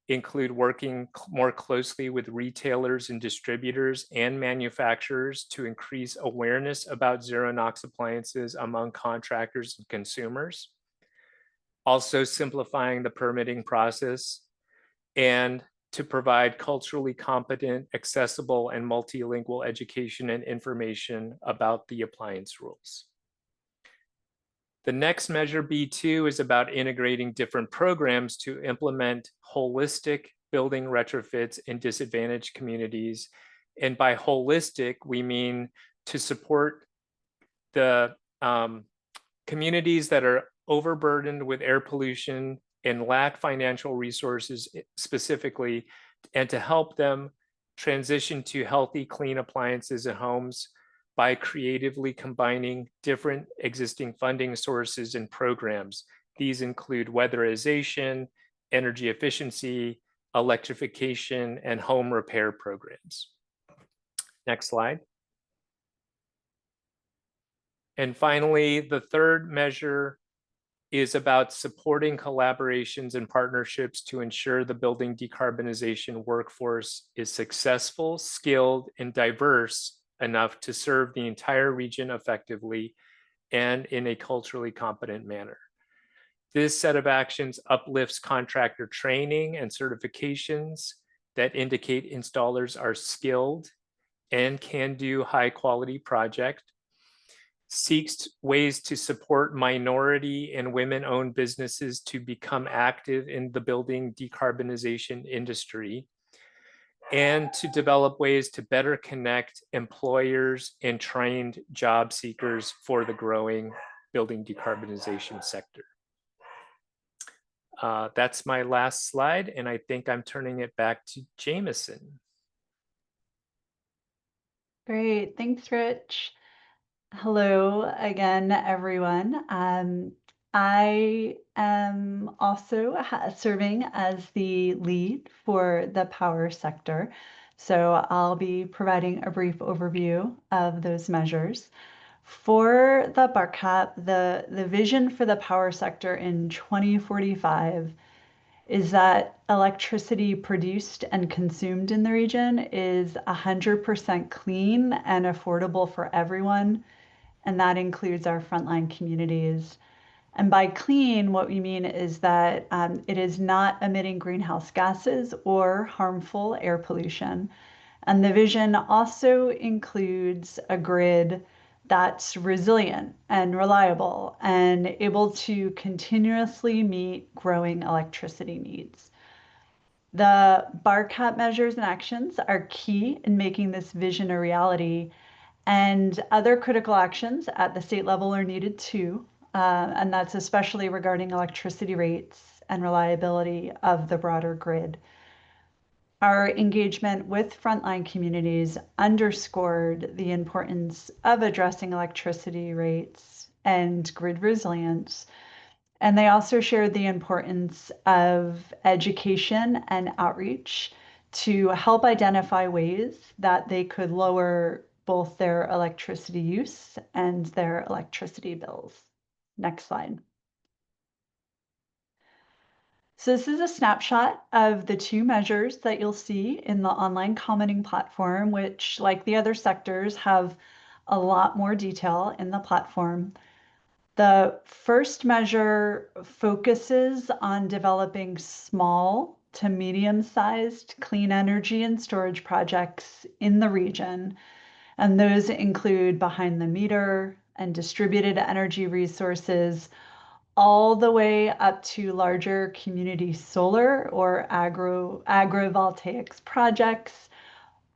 include working more closely with retailers and distributors and manufacturers to increase awareness about zero NOx appliances among contractors and consumers. Also simplifying the permitting process and to provide culturally competent, accessible, and multilingual education and information about the appliance rules. The next measure, B2, is about integrating different programs to implement holistic building retrofits in disadvantaged communities. And by holistic, we mean to support the communities that are overburdened with air pollution and lack financial resources specifically, and to help them transition to healthy, clean appliances in homes by creatively combining different existing funding sources and programs. These include weatherization, energy efficiency, electrification, and home repair programs. Next slide. And finally, the third measure is about supporting collaborations and partnerships to ensure the building decarbonization workforce is successful, skilled, and diverse enough to serve the entire region effectively and in a culturally competent manner. This set of actions uplifts contractor training and certifications that indicate installers are skilled and can do high quality project, seeks ways to support minority and women-owned businesses to become active in the building decarbonization industry, and to develop ways to better connect employers and trained job seekers for the growing building decarbonization sector. That's my last slide, and I think I'm turning it back to Jameson. Great, thanks, Rich. Hello again, everyone. I am also serving as the lead for the power sector, so I'll be providing a brief overview of those measures. For the BARCAP, the vision for the power sector in 2045 is that electricity produced and consumed in the region is 100% clean and affordable for everyone, and that includes our frontline communities. And by clean, what we mean is that it is not emitting greenhouse gases or harmful air pollution. And the vision also includes a grid that's resilient and reliable and able to continuously meet growing electricity needs. The BARCAP measures and actions are key in making this vision a reality, and other critical actions at the state level are needed too. And that's especially regarding electricity rates and reliability of the broader grid. our engagement with frontline communities underscored the importance of addressing electricity rates and grid resilience. And they also shared the importance of education and outreach to help identify ways that they could lower both their electricity use and their electricity bills. Next slide. So this is a snapshot of the two measures that you'll see in the online commenting platform, which, like the other sectors, have a lot more detail in the platform. The first measure focuses on developing small to medium-sized clean energy and storage projects in the region, and those include behind the meter and distributed energy resources, all the way up to larger community solar or agrovoltaics projects,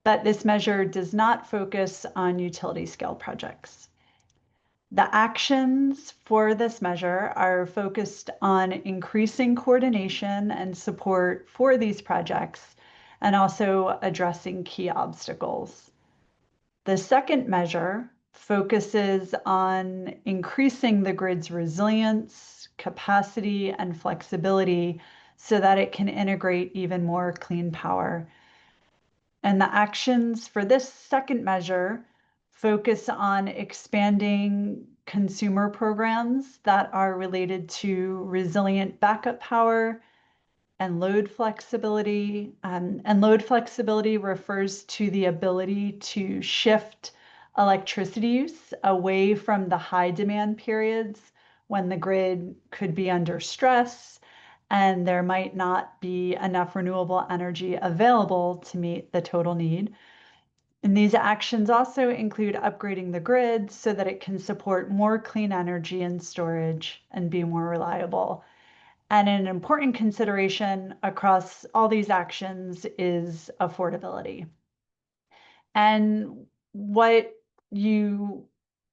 but this measure does not focus on utility scale projects. The actions for this measure are focused on increasing coordination and support for these projects and also addressing key obstacles. The second measure focuses on increasing the grid's resilience, capacity, and flexibility so that it can integrate even more clean power. And the actions for this second measure focus on expanding consumer programs that are related to resilient backup power and load flexibility. And load flexibility refers to the ability to shift electricity use away from the high demand periods when the grid could be under stress and there might not be enough renewable energy available to meet the total need. And these actions also include upgrading the grid so that it can support more clean energy and storage and be more reliable. And an important consideration across all these actions is affordability. And what you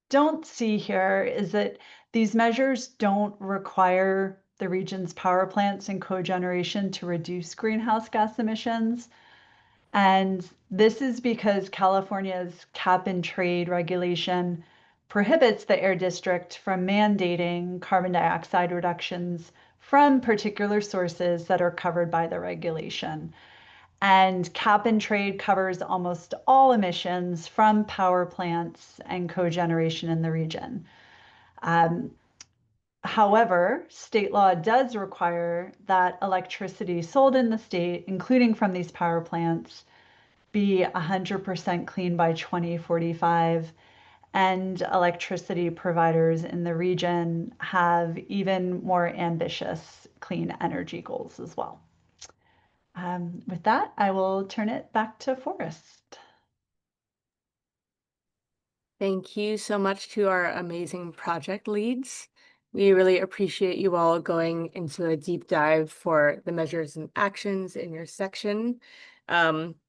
don't see here is that these measures don't require the region's power plants and cogeneration to reduce greenhouse gas emissions. And this is because California's cap and trade regulation prohibits the air district from mandating carbon dioxide reductions from particular sources that are covered by the regulation. And cap and trade covers almost all emissions from power plants and cogeneration in the region. However, state law does require that electricity sold in the state, including from these power plants, be 100% clean by 2045, and electricity providers in the region have even more ambitious clean energy goals as well. With that, I will turn it back to Forrest. Thank you so much to our amazing project leads. We really appreciate you all going into a deep dive for the measures and actions in your section.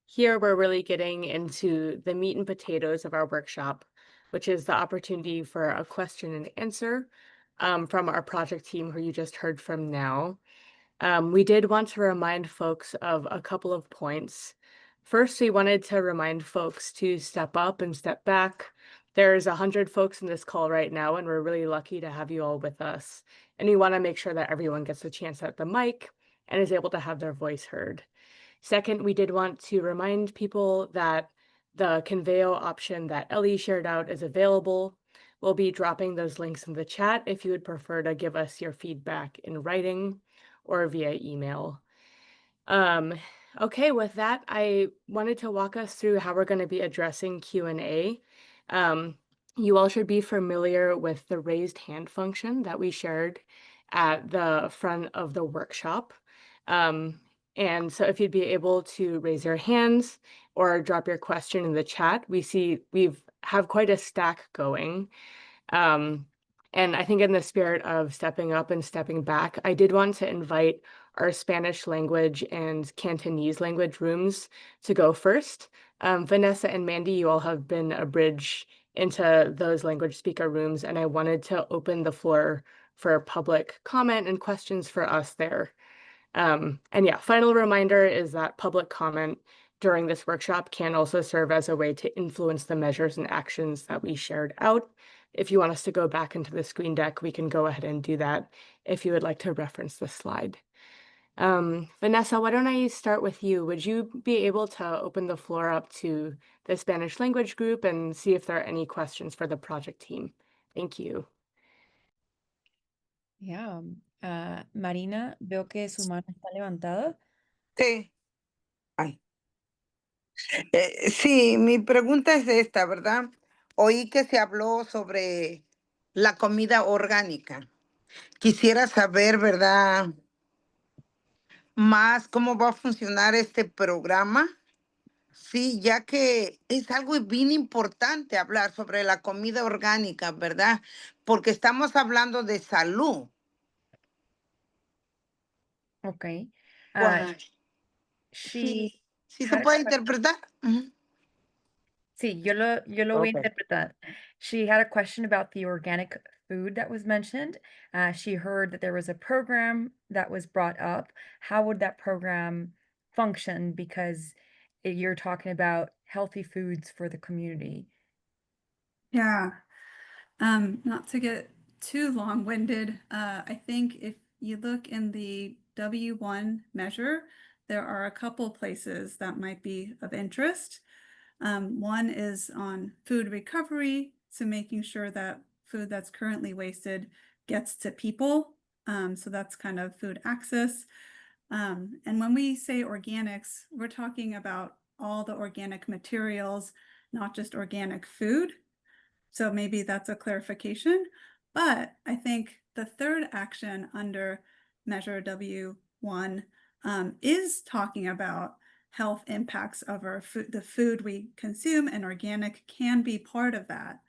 Here we're really getting into the meat and potatoes of our workshop, which is the opportunity for a question and answer from our project team who you just heard from now. We did want to remind folks of a couple of points. First, we wanted to remind folks to step up and step back. There's 100 folks in this call right now, and we're really lucky to have you all with us. And we want to make sure that everyone gets a chance at the mic and is able to have their voice heard. Second, we did want to remind people that the Conveo option that Ellie shared out is available. We'll be dropping those links in the chat if you would prefer to give us your feedback in writing or via email. Okay, with that, I wanted to walk us through how we're going to be addressing Q&A. You all should be familiar with the raised hand function that we shared at the front of the workshop. And so if you'd be able to raise your hands or drop your question in the chat, we have quite a stack going. And I think in the spirit of stepping up and stepping back, I did want to invite our Spanish language and Cantonese language rooms to go first. Vanessa and Mandy, you all have been a bridge into those language speaker rooms, and I wanted to open the floor for public comment and questions for us there. And yeah, final reminder is that public comment during this workshop can also serve as a way to influence the measures and actions that we shared out. If you want us to go back into the screen deck, we can go ahead and do that if you would like to reference the slide. Vanessa, why don't I start with you? Would you be able to open the floor up to the Spanish language group and see if there are any questions for the project team? Thank you. Yeah. Marina, veo que su mano está levantada. Sí. Ay. Sí, mi pregunta es esta, ¿verdad? Oí que se habló sobre la comida orgánica. Quisiera saber, ¿verdad? Más cómo va a funcionar este programa. Sí, ya que es algo bien importante hablar sobre la comida orgánica, ¿verdad? Porque estamos hablando de salud. Okay. Pues, She sí se had a puede que- interpretar. Ujú. Sí, yo lo voy a Okay. interpretar. She had a question about the organic food that was mentioned. She heard that there was a program that was brought up. How would that program function? Because you're talking about healthy foods for the community. Yeah. Not to get too long-winded, I think if you look in the W1 measure, there are a couple places that might be of interest. One is on food recovery, so making sure that food that's currently wasted gets to people. So that's kind of food access. And when we say organics, we're talking about all the organic materials, not just organic food. So maybe that's a clarification. But I think the third action under Measure W1 is talking about health impacts of our food, the food we consume, and organic can be part of that.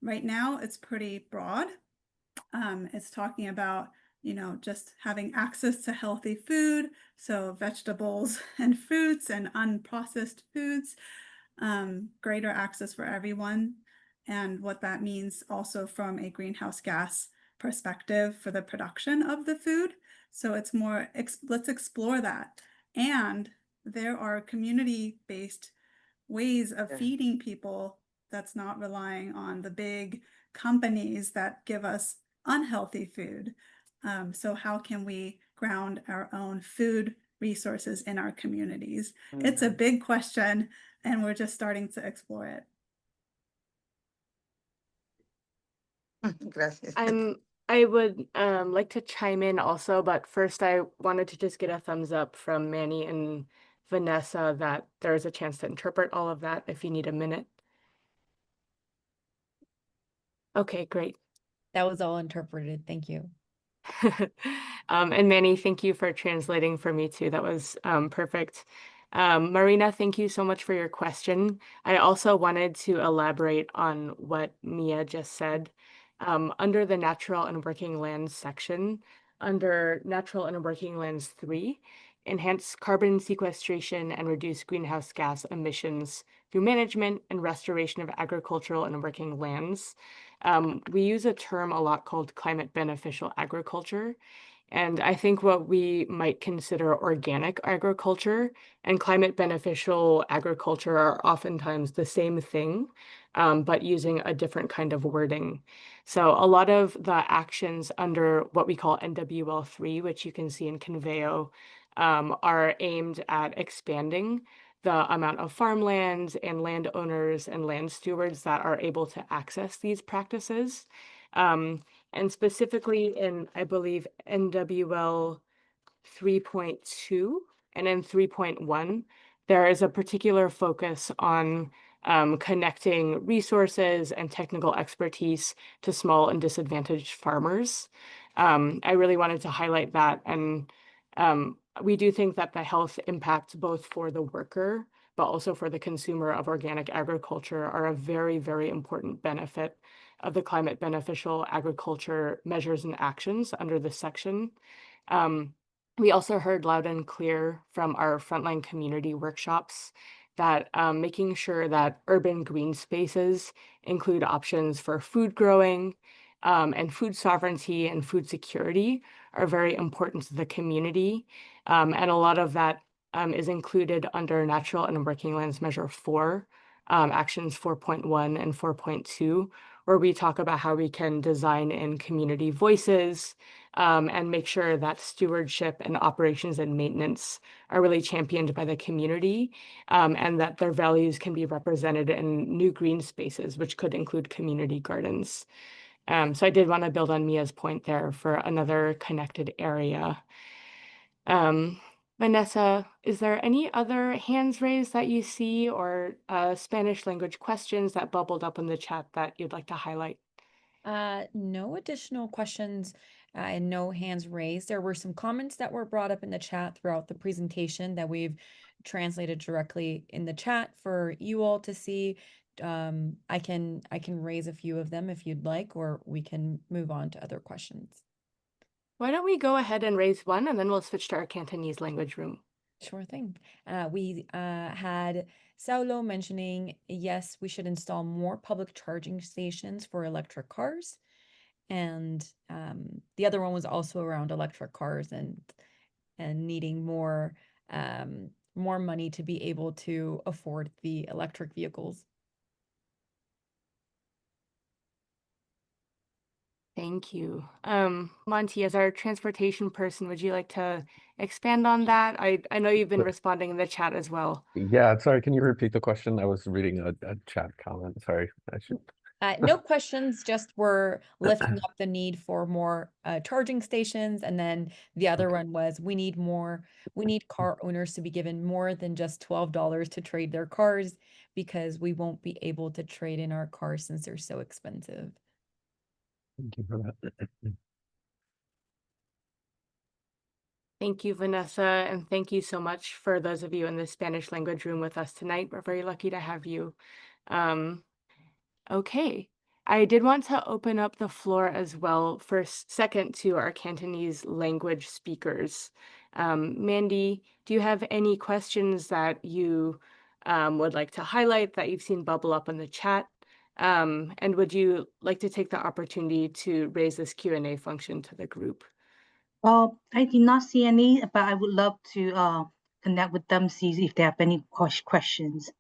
Right now, it's pretty broad. It's talking about, just having access to healthy food, so vegetables and fruits and unprocessed foods, greater access for everyone, and what that means also from a greenhouse gas perspective for the production of the food. So it's more, let's explore that. And there are community-based ways of feeding people that's not relying on the big companies that give us unhealthy food. So how can we ground our own food resources in our communities? It's a big question, and we're just starting to explore it. Gracias. I would like to chime in also, but first I wanted to just get a thumbs up from Manny and Vanessa that there is a chance to interpret all of that if you need a minute. Okay, great. That was all interpreted. Thank you. And Manny, thank you for translating for me too. That was perfect. Marina, thank you so much for your question. I also wanted to elaborate on what Mia just said. Under the Natural and Working Lands section, under Natural and Working Lands 3, enhance carbon sequestration and reduce greenhouse gas emissions through management and restoration of agricultural and working lands. We use a term a lot called climate beneficial agriculture. And I think what we might consider organic agriculture and climate beneficial agriculture are oftentimes the same thing, but using a different kind of wording. So a lot of the actions under what we call NWL3, which you can see in Conveo, are aimed at expanding the amount of farmlands and landowners and land stewards that are able to access these practices. And specifically in, I believe, NWL 3.2 and in 3.1, there is a particular focus on connecting resources and technical expertise to small and disadvantaged farmers. I really wanted to highlight that. And we do think that the health impacts both for the worker, but also for the consumer of organic agriculture are a very, very important benefit of the climate beneficial agriculture measures and actions under this section. We also heard loud and clear from our frontline community workshops that making sure that urban green spaces include options for food growing and food sovereignty and food security are very important to the community. And a lot of that is included under Natural and Working Lands Measure 4, actions 4.1 and 4.2, where we talk about how we can design in community voices and make sure that stewardship and operations and maintenance are really championed by the community, and that their values can be represented in new green spaces, which could include community gardens. So I did want to build on Mia's point there for another connected area. Vanessa, is there any other hands raised that you see or Spanish language questions that bubbled up in the chat that you'd like to highlight? No additional questions and no hands raised. There were some comments that were brought up in the chat throughout the presentation that we've translated directly in the chat for you all to see. I can raise a few of them if you'd like, or we can move on to other questions. Why don't we go ahead and raise one, and then we'll switch to our Cantonese language room. Sure thing. We had Saulo mentioning, yes, we should install more public charging stations for electric cars. And the other one was also around electric cars and needing more money to be able to afford the electric vehicles. Thank you. Monty, as our transportation person, would you like to expand on that? I know you've been Sure. responding in the chat as well. Yeah, sorry, can you repeat the question? I was reading a chat comment. Sorry. I should. No questions, just we're lifting up the need for more charging stations. And then the other one was we need car owners to be given more than just $12 to trade their cars, because we won't be able to trade in our cars since they're so expensive. Thank you for that. Thank you, Vanessa, and thank you so much for those of you in the Spanish language room with us tonight. We're very lucky to have you. Okay, I did want to open up the floor as well for a second to our Cantonese language speakers. Mandy, do you have any questions that you would like to highlight that you've seen bubble up in the chat? And would you like to take the opportunity to raise this Q&A function to the group? I did not see any, but I would love to connect with them, see if they have any questions.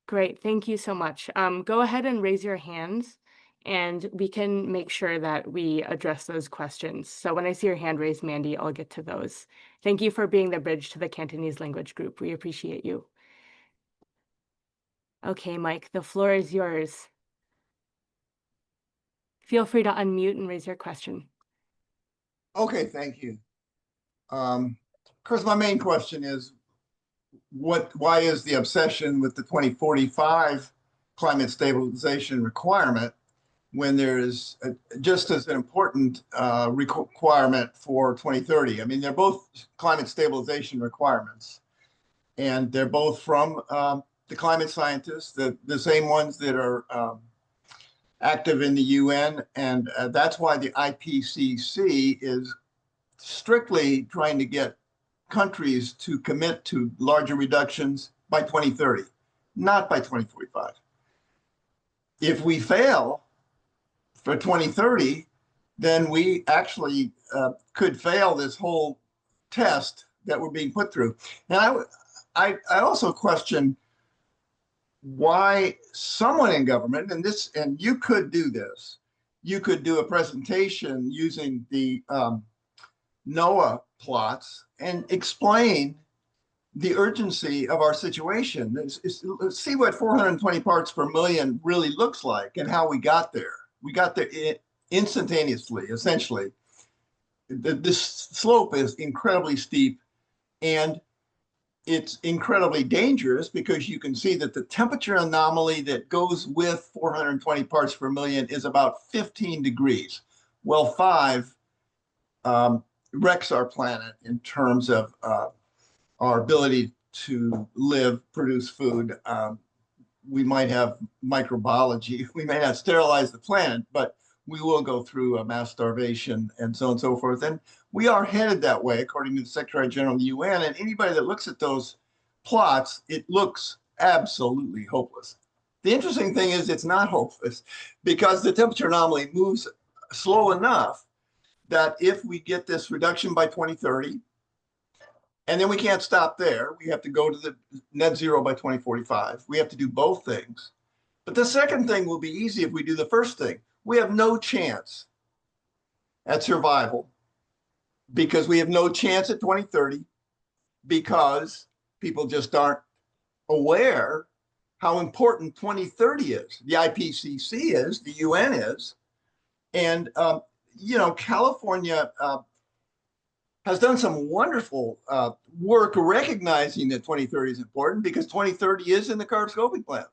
Great, thank you so much. Go ahead and raise your hands, and we can make sure that we address those questions. So when I see your hand raised, Mandy, I'll get to those. Thank you for being the bridge to the Cantonese language group. We appreciate you. Okay, Mike, the floor is yours. Feel free to unmute and raise your question. Okay, thank you. Chris, my main question is, why is the obsession with the 2045 climate stabilization requirement when there is just as an important requirement for 2030? I mean, they're both climate stabilization requirements, and they're both from the climate scientists, the same ones that are active in the UN, and that's why the IPCC is strictly trying to get countries to commit to larger reductions by 2030, not by 2045. If we fail for 2030, then we actually could fail this whole test that we're being put through. And I also question why someone in government, and you could do this, you could do a presentation using the NOAA plots and explain the urgency of our situation. Let's see what 420 parts per million really looks like and how we got there. We got there instantaneously, essentially. This slope is incredibly steep, and it's incredibly dangerous because you can see that the temperature anomaly that goes with 420 parts per million is about 15 degrees. Well, 5 wrecks our planet in terms of our ability to live, produce food. We might have microbiology, we may not sterilize the planet, but we will go through a mass starvation and so on and so forth. And we are headed that way, according to the Secretary General of the UN. And anybody that looks at those plots, it looks absolutely hopeless. The interesting thing is it's not hopeless, because the temperature anomaly moves slow enough that if we get this reduction by 2030, and then we can't stop there, we have to go to the net zero by 2045. We have to do both things. But the second thing will be easy if we do the first thing. We have no chance at survival because we have no chance at 2030 because people just aren't aware how important 2030 is. The IPCC is, the UN is. And, California has done some wonderful work recognizing that 2030 is important because 2030 is in the CARB scoping plan.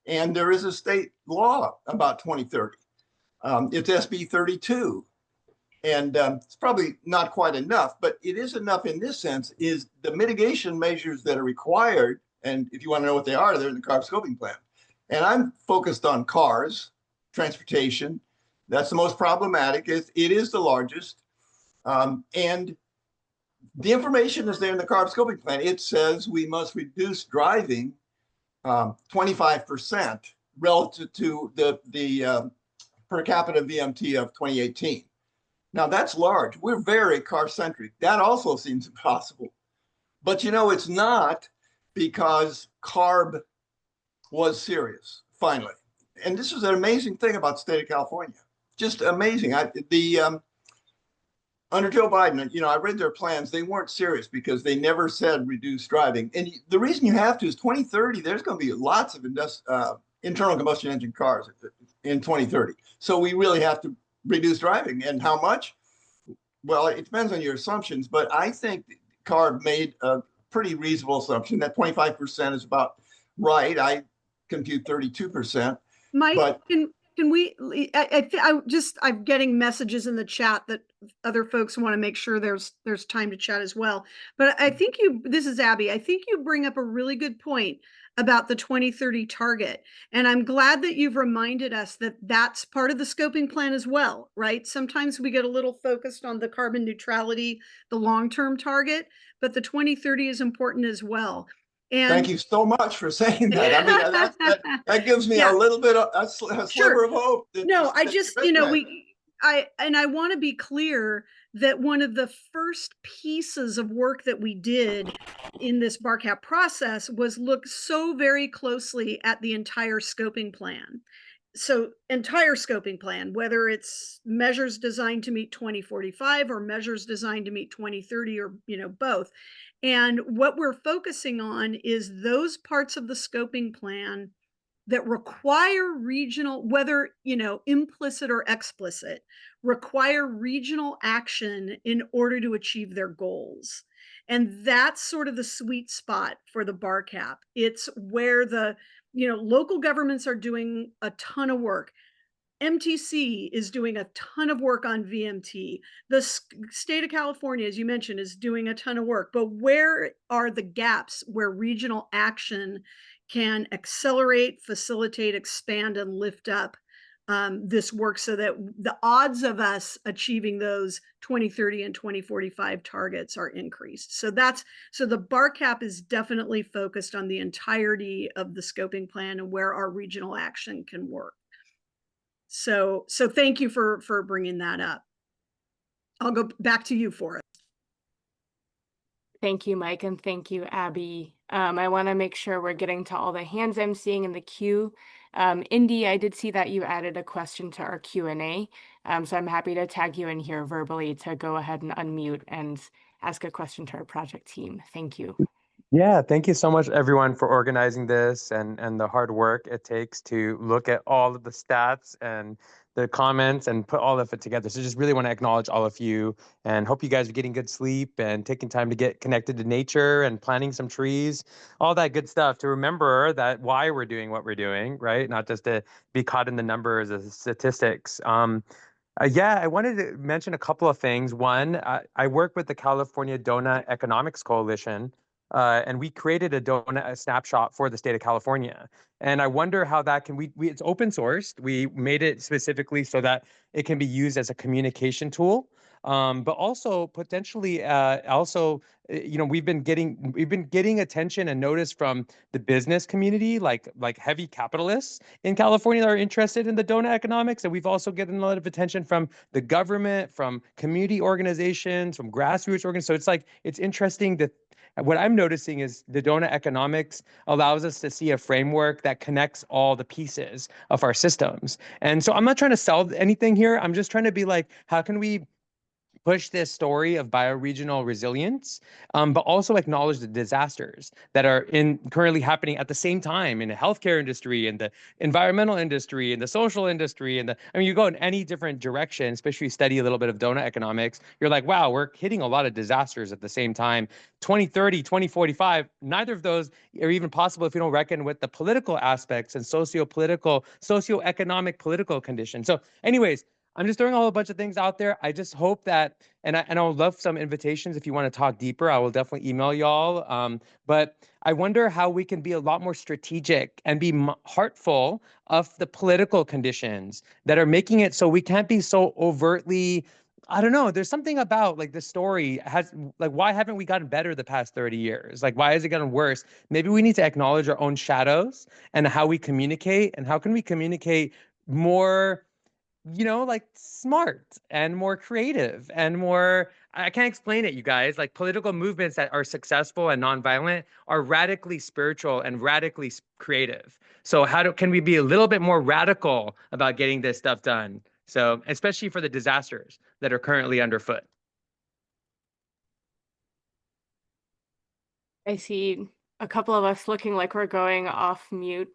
And there is a state law about 2030. It's SB 32. And it's probably not quite enough, but it is enough in this sense, is the mitigation measures that are required. And if you want to know what they are, they're in the CARB scoping plan. And I'm focused on cars, transportation. That's the most problematic. It is the largest. And the information is there in the CARB scoping plan. It says we must reduce driving 25% relative to the per capita VMT of 2018. Now that's large. We're very car centric. That also seems impossible. But it's not, because CARB was serious finally. And this is an amazing thing about the state of California. Just amazing. Under Joe Biden, I read their plans. They weren't serious because they never said reduce driving. And the reason you have to is 2030, there's going to be lots of internal combustion engine cars in 2030. So we really have to reduce driving. And how much? Well, it depends on your assumptions, but I think CARB made a pretty reasonable assumption that 25% is about right. I compute 32%. Mike, but can we, I'm getting messages in the chat that other folks want to make sure there's time to chat as well. But I think this is Abby, I think you bring up a really good point about the 2030 target. And I'm glad that you've reminded us that that's part of the scoping plan as well, right? Sometimes we get a little focused on the carbon neutrality, the long-term target, but the 2030 is important as well. And thank you so much for saying that. I mean, that gives me a little bit of a sliver of hope. I want to be clear that one of the first pieces of work that we did in this BARCAP process was look so very closely at the entire scoping plan. So entire scoping plan, whether it's measures designed to meet 2045 or measures designed to meet 2030 or, both. And what we're focusing on is those parts of the scoping plan that require regional, whether, implicit or explicit, require regional action in order to achieve their goals. And that's sort of the sweet spot for the BARCAP. It's where the, local governments are doing a ton of work. MTC is doing a ton of work on VMT. The state of California, as you mentioned, is doing a ton of work. But where are the gaps where regional action can accelerate, facilitate, expand, and lift up this work so that the odds of us achieving those 2030 and 2045 targets are increased? So the BARCAP is definitely focused on the entirety of the scoping plan and where our regional action can work. So thank you for bringing that up. I'll go back to you, Forrest. Thank you, Mike, and thank you, Abby. I want to make sure we're getting to all the hands I'm seeing in the queue. Indy, I did see that you added a question to our Q&A, so I'm happy to tag you in here verbally to go ahead and unmute and ask a question to our project team. Thank you. Yeah, thank you so much, everyone, for organizing this and the hard work it takes to look at all of the stats and the comments and put all of it together. So just really want to acknowledge all of you and hope you guys are getting good sleep and taking time to get connected to nature and planting some trees, all that good stuff to remember that why we're doing what we're doing, right? Not just to be caught in the numbers of statistics. I wanted to mention a couple of things. One, I work with the California Donut Economics Coalition, and we created a donut snapshot for the state of California. And I wonder how that can, it's open sourced. We made it specifically so that it can be used as a communication tool but also potentially we've been getting attention and notice from the business community, like heavy capitalists in California that are interested in the donut economics, and we've also gotten a lot of attention from the government, from community organizations, from grassroots organizations. So it's interesting that what I'm noticing is the donut economics allows us to see a framework that connects all the pieces of our systems. And so I'm not trying to sell anything here. I'm just trying to be like, how can we push this story of bioregional resilience, but also acknowledge the disasters that are currently happening at the same time in the healthcare industry, in the environmental industry, in the social industry, you go in any different direction, especially if you study a little bit of donut economics, you're like, wow, we're hitting a lot of disasters at the same time. 2030, 2045, neither of those are even possible if you don't reckon with the political aspects and socioeconomic political conditions. So anyways, I'm just throwing a whole bunch of things out there. I just hope that, and I would love some invitations if you want to talk deeper. I will definitely email y'all. But I wonder how we can be a lot more strategic and be heartful of the political conditions that are making it so we can't be so overtly. I don't know. There's something about the story why haven't we gotten better the past 30 years? Why has it gotten worse? Maybe we need to acknowledge our own shadows and how we communicate, and how can we communicate more smart and more creative and more, I can't explain it, you guys. Political movements that are successful and nonviolent are radically spiritual and radically creative. So can we be a little bit more radical about getting this stuff done? So especially for the disasters that are currently underfoot. I see a couple of us looking like we're going off mute.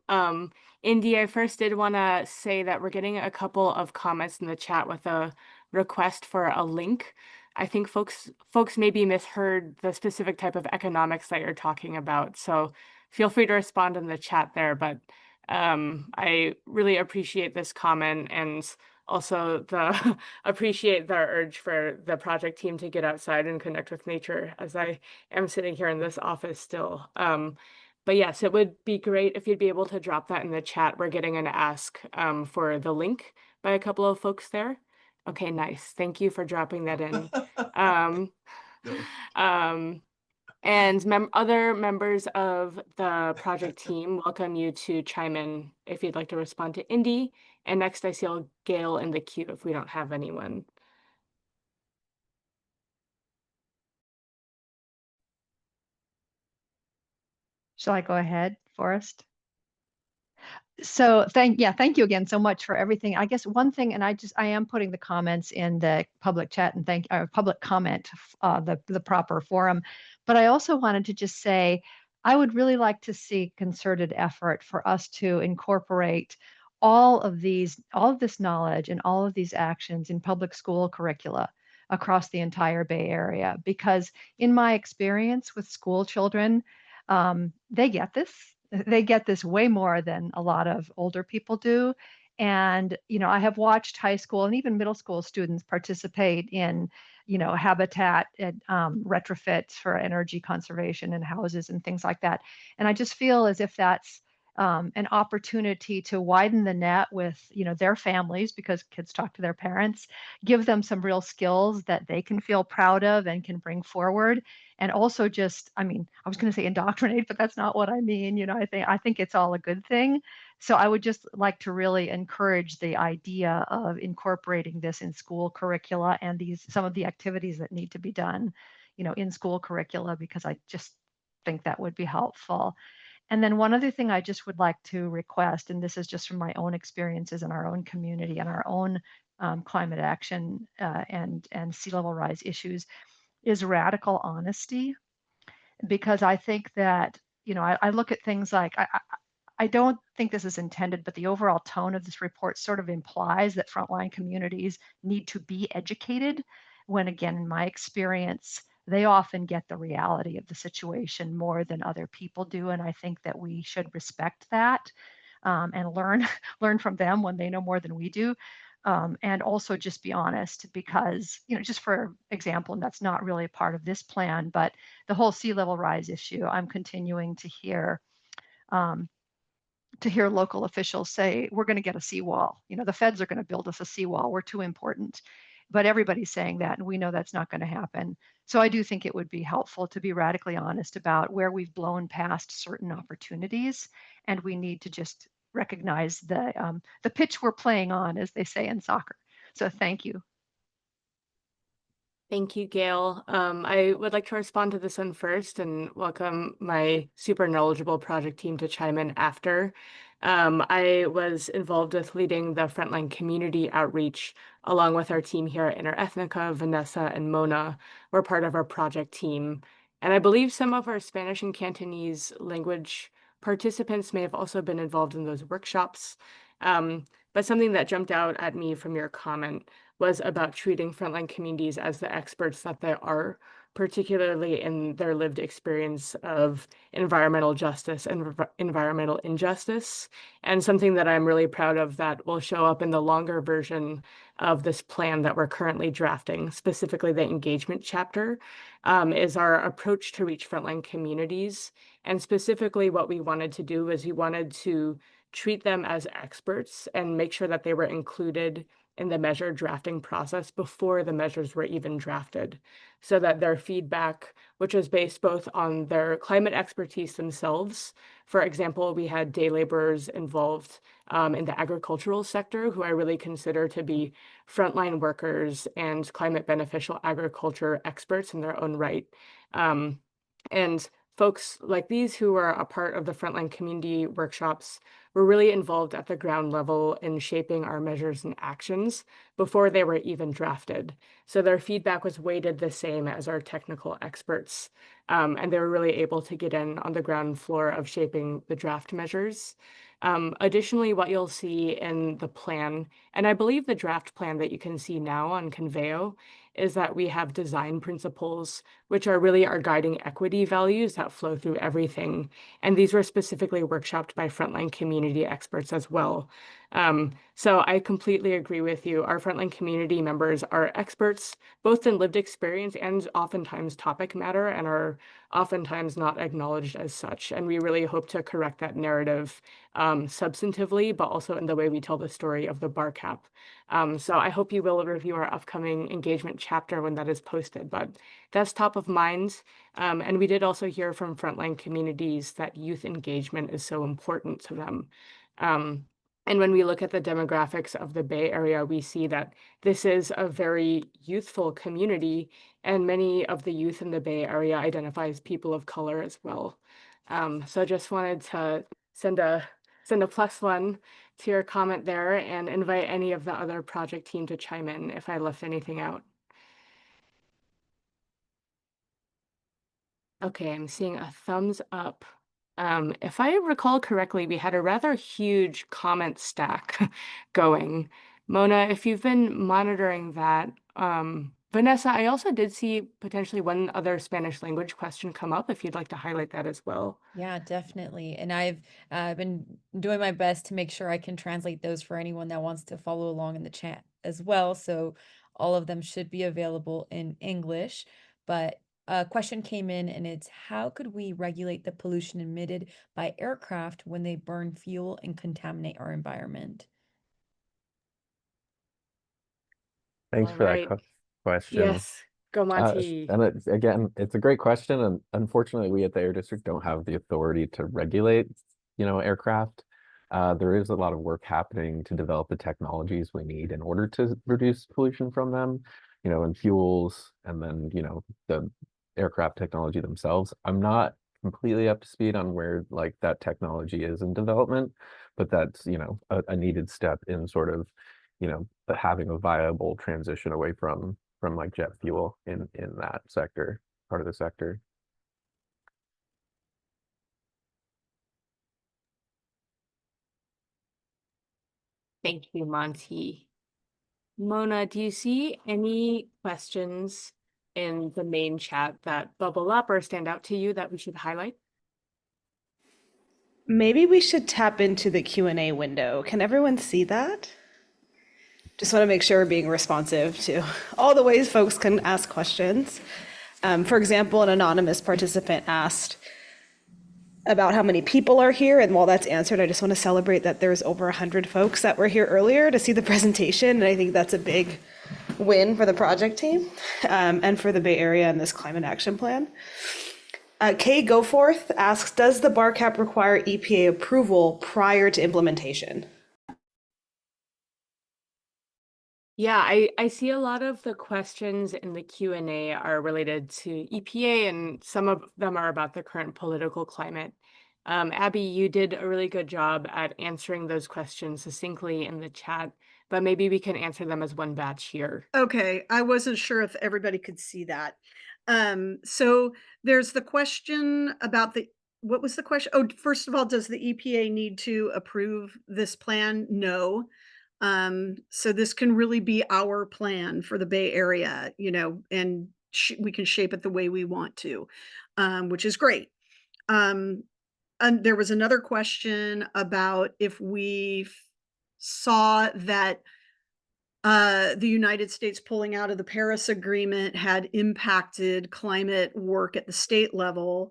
Indy, I first did want to say that we're getting a couple of comments in the chat with a request for a link. I think folks maybe misheard the specific type of economics that you're talking about. So feel free to respond in the chat there. But I really appreciate this comment, and also appreciate the urge for the project team to get outside and connect with nature, as I am sitting here in this office still. But yes, it would be great if you'd be able to drop that in the chat. We're getting an ask for the link by a couple of folks there. Okay, nice. Thank you for dropping that in. And other members of the project team, welcome you to chime in if you'd like to respond to Indy. And next I see Gail in the queue if we don't have anyone. Shall I go ahead, Forrest? So thank you again so much for everything. I guess one thing, and I am putting the comments in the public chat and public comment, the proper forum. But I also wanted to just say, I would really like to see concerted effort for us to incorporate all of this knowledge and all of these actions in public school curricula across the entire Bay Area. Because in my experience with school children, they get this. They get this way more than a lot of older people do. And, I have watched high school and even middle school students participate in, habitat and retrofits for energy conservation in houses and things like that. And I just feel as if that's an opportunity to widen the net with, their families, because kids talk to their parents, give them some real skills that they can feel proud of and can bring forward. And also just, I was going to say indoctrinate, but that's not what I mean. I think it's all a good thing. So I would just like to really encourage the idea of incorporating this in school curricula and some of the activities that need to be done, in school curricula, because I just think that would be helpful. And then one other thing I just would like to request, and this is just from my own experiences in our own community and our own climate action and sea level rise issues, is radical honesty. Because I think that, I look at things like, I don't think this is intended, but the overall tone of this report sort of implies that frontline communities need to be educated, when again, in my experience, they often get the reality of the situation more than other people do. And I think that we should respect that and learn from them when they know more than we do. And also just be honest, because, just for example, and that's not really a part of this plan, but the whole sea level rise issue, I'm continuing to hear local officials say, we're going to get a seawall. The feds are going to build us a seawall. We're too important. but everybody's saying that, and we know that's not going to happen. So I do think it would be helpful to be radically honest about where we've blown past certain opportunities, and we need to just recognize the pitch we're playing on, as they say in soccer. So thank you. Thank you, Gail. I would like to respond to this one first and welcome my super knowledgeable project team to chime in after. I was involved with leading the frontline community outreach along with our team here at Interethnica. Vanessa and Mona were part of our project team. And I believe some of our Spanish and Cantonese language participants may have also been involved in those workshops. But something that jumped out at me from your comment was about treating frontline communities as the experts that they are, particularly in their lived experience of environmental justice and environmental injustice. And something that I'm really proud of that will show up in the longer version of this plan that we're currently drafting, specifically the engagement chapter, is our approach to reach frontline communities. And specifically what we wanted to do is we wanted to treat them as experts and make sure that they were included in the measure drafting process before the measures were even drafted, so that their feedback, which is based both on their climate expertise themselves. For example, we had day laborers involved in the agricultural sector, who I really consider to be frontline workers and climate beneficial agriculture experts in their own right. And folks like these who are a part of the frontline community workshops were really involved at the ground level in shaping our measures and actions before they were even drafted. So their feedback was weighted the same as our technical experts, and they were really able to get in on the ground floor of shaping the draft measures. Additionally, what you'll see in the plan, and I believe the draft plan that you can see now on Conveo, is that we have design principles, which are really our guiding equity values that flow through everything. And these were specifically workshopped by frontline community experts as well. So I completely agree with you. Our frontline community members are experts, both in lived experience and oftentimes topic matter, and are oftentimes not acknowledged as such. And we really hope to correct that narrative substantively, but also in the way we tell the story of the BARCAP. So I hope you will review our upcoming engagement chapter when that is posted, but that's top of mind. And we did also hear from frontline communities that youth engagement is so important to them. And when we look at the demographics of the Bay Area, we see that this is a very youthful community, and many of the youth in the Bay Area identify as people of color as well. So I just wanted to send a +1 to your comment there and invite any of the other project team to chime in if I left anything out. Okay, I'm seeing a thumbs up. If I recall correctly, we had a rather huge comment stack going. Mona, if you've been monitoring that, Vanessa, I also did see potentially one other Spanish language question come up, if you'd like to highlight that as well. Yeah, definitely. And I've been doing my best to make sure I can translate those for anyone that wants to follow along in the chat as well. So all of them should be available in English. But a question came in, and it's, how could we regulate the pollution emitted by aircraft when they burn fuel and contaminate our environment? Thanks for Alright. that question. Yes, go Monty. And again, it's a great question, and unfortunately, we at the Air District don't have the authority to regulate, aircraft. There is a lot of work happening to develop the technologies we need in order to reduce pollution from them, and fuels, and then, the aircraft technology themselves. I'm not completely up to speed on where that technology is in development, but that's, a needed step in sort of, having a viable transition away from jet fuel in that sector, part of the sector. Thank you, Monty. Mona, do you see any questions in the main chat that bubble up or stand out to you that we should highlight? Maybe we should tap into the Q&A window. Can everyone see that? Just want to make sure we're being responsive to all the ways folks can ask questions. For example, an anonymous participant asked about how many people are here, and while that's answered, I just want to celebrate that there's over 100 folks that were here earlier to see the presentation, and I think that's a big win for the project team and for the Bay Area and this climate action plan. Kay Goforth asks, does the bar cap require EPA approval prior to implementation? Yeah, I see a lot of the questions in the Q&A are related to EPA, and some of them are about the current political climate. Abby, you did a really good job at answering those questions succinctly in the chat, but maybe we can answer them as one batch here. Okay, I wasn't sure if everybody could see that. So there's the question about what was the question? Oh, first of all, does the EPA need to approve this plan? No. So this can really be our plan for the Bay Area, and we can shape it the way we want to, which is great. And there was another question about if we saw that the United States pulling out of the Paris Agreement had impacted climate work at the state level.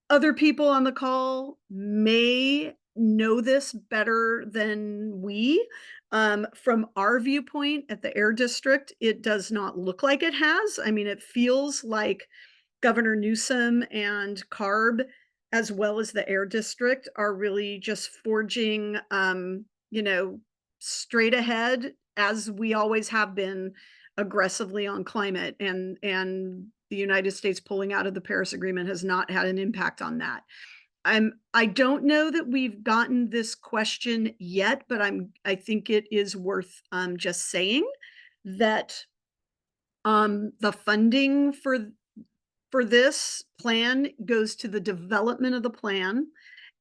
Other people on the call may know this better than we. From our viewpoint at the Air District, it does not look like it has. I mean, it feels like Governor Newsom and CARB, as well as the Air District, are really just forging, straight ahead, as we always have been, aggressively on climate, and the United States pulling out of the Paris Agreement has not had an impact on that. I don't know that we've gotten this question yet, but I think it is worth just saying that the funding for this plan goes to the development of the plan,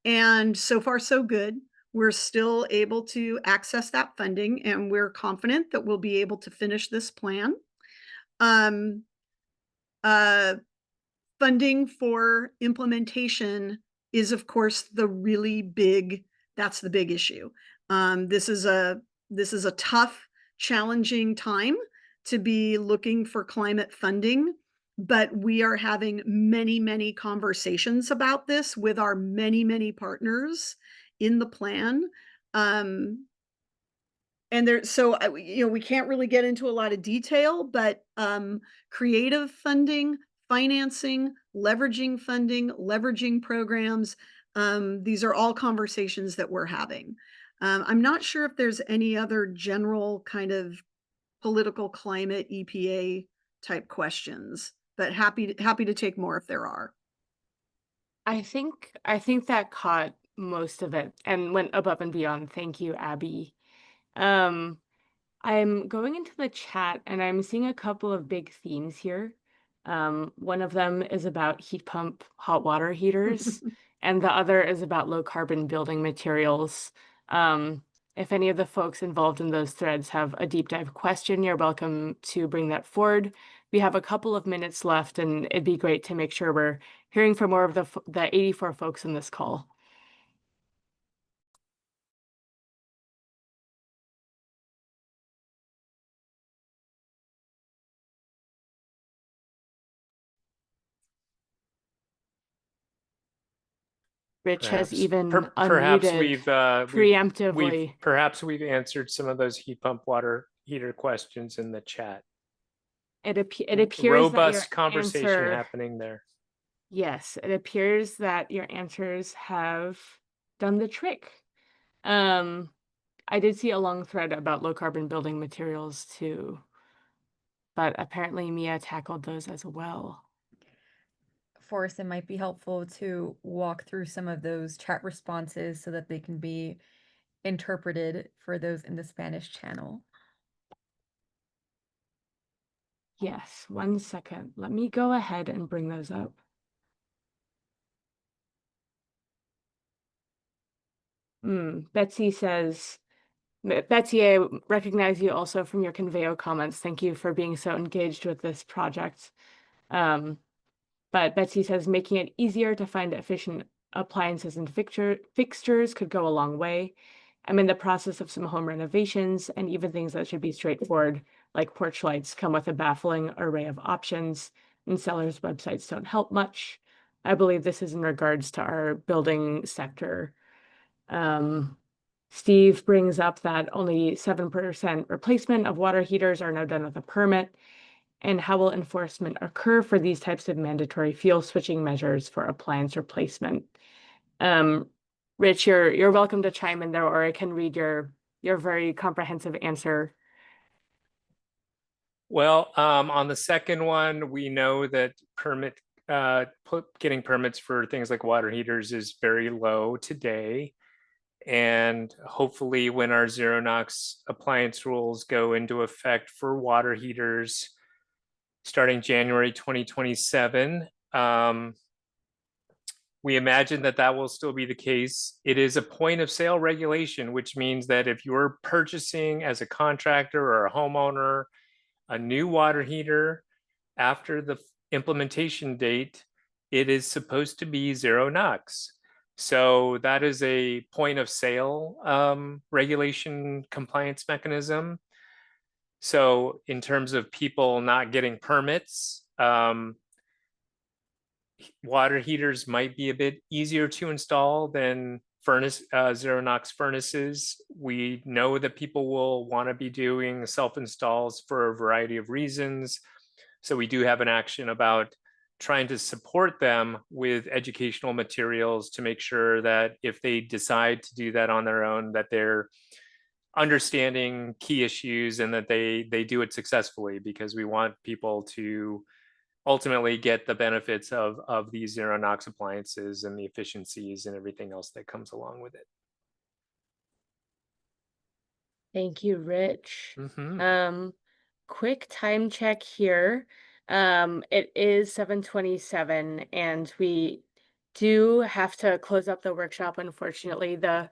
and so far so good. We're still able to access that funding, and we're confident that we'll be able to finish this plan. Funding for implementation is, of course, that's the big issue. This is a tough, challenging time to be looking for climate funding, but we are having many, many conversations about this with our many, many partners in the plan. And we can't really get into a lot of detail, but creative funding, financing, leveraging funding, leveraging programs, these are all conversations that we're having. I'm not sure if there's any other general kind of political climate EPA type questions, but happy to take more if there are. I think that caught most of it and went above and beyond. Thank you, Abby. I'm going into the chat and I'm seeing a couple of big themes here. One of them is about heat pump hot water heaters, and the other is about low carbon building materials. If any of the folks involved in those threads have a deep dive question, you're welcome to bring that forward. We have a couple of minutes left, and it'd be great to make sure we're hearing from more of the 84 folks in this call. Rich has even perhaps unmuted preemptively. Perhaps we've answered some of those heat pump water heater questions in the chat. It appears robust that conversation answer, happening there. Yes, it appears that your answers have done the trick. I did see a long thread about low carbon building materials too, but apparently Mia tackled those as well. Forrest, it might be helpful to walk through some of those chat responses so that they can be interpreted for those in the Spanish channel. Yes, 1 second. Let me go ahead and bring those up. Betsy says, Betsy, I recognize you also from your Conveo comments. Thank you for being so engaged with this project. But Betsy says, making it easier to find efficient appliances and fixtures could go a long way. I'm in the process of some home renovations, and even things that should be straightforward, like porch lights, come with a baffling array of options, and sellers' websites don't help much. I believe this is in regards to our building sector. Steve brings up that only 7% replacement of water heaters are now done with a permit. And how will enforcement occur for these types of mandatory fuel switching measures for appliance replacement? Rich, you're welcome to chime in there, or I can read your very comprehensive answer. Well, on the second one, we know that getting permits for things like water heaters is very low today. And hopefully when our zero NOx appliance rules go into effect for water heaters starting January 2027, we imagine that that will still be the case. It is a point of sale regulation, which means that if you're purchasing as a contractor or a homeowner a new water heater after the implementation date, it is supposed to be zero NOx. So that is a point of sale regulation compliance mechanism. So in terms of people not getting permits, water heaters might be a bit easier to install than zero NOx furnaces. We know that people will want to be doing self-installs for a variety of reasons. So we do have an action about trying to support them with educational materials to make sure that if they decide to do that on their own, that they're understanding key issues and that they do it successfully, because we want people to ultimately get the benefits of these zero NOx appliances and the efficiencies and everything else that comes along with it. Thank you, Rich. Mhm. Quick time check here. It is 7:27, and we do have to close up the workshop. Unfortunately, the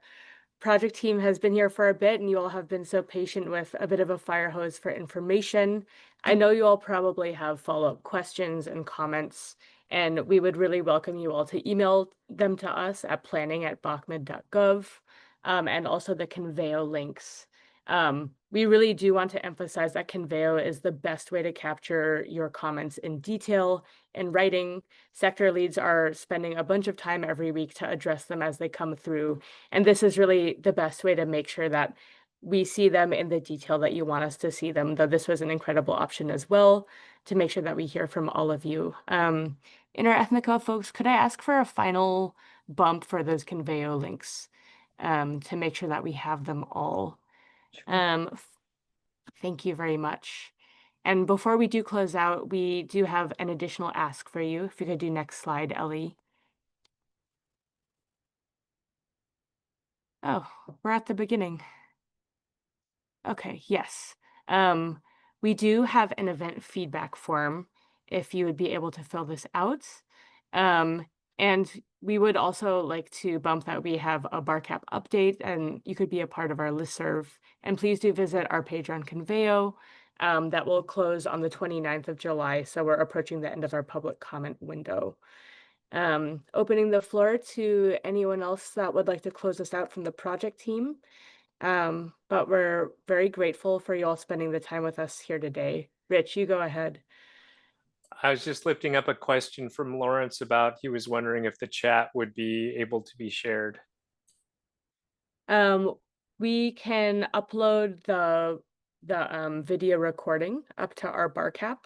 project team has been here for a bit, and you all have been so patient with a bit of a fire hose for information. I know you all probably have follow-up questions and comments, and we would really welcome you all to email them to us at planning@bachman.gov, and also the Conveo links. We really do want to emphasize that Conveo is the best way to capture your comments in detail in writing. Sector leads are spending a bunch of time every week to address them as they come through. And this is really the best way to make sure that we see them in the detail that you want us to see them, though this was an incredible option as well to make sure that we hear from all of you. Interethnica folks, could I ask for a final bump for those Conveo links to make sure that we have them all? Thank you very much. And before we do close out, we do have an additional ask for you. If you could do next slide, Ellie. Oh, we're at the beginning. Okay, yes. We do have an event feedback form if you would be able to fill this out. And we would also like to bump that we have a BarCap update, and you could be a part of our listserv. And please do visit our page on Conveo. That will close on the 29th of July, so we're approaching the end of our public comment window. Opening the floor to anyone else that would like to close us out from the project team. But we're very grateful for you all spending the time with us here today. Rich, you go ahead. I was just lifting up a question from Lawrence about, he was wondering if the chat would be able to be shared. We can upload the video recording up to our BarCap.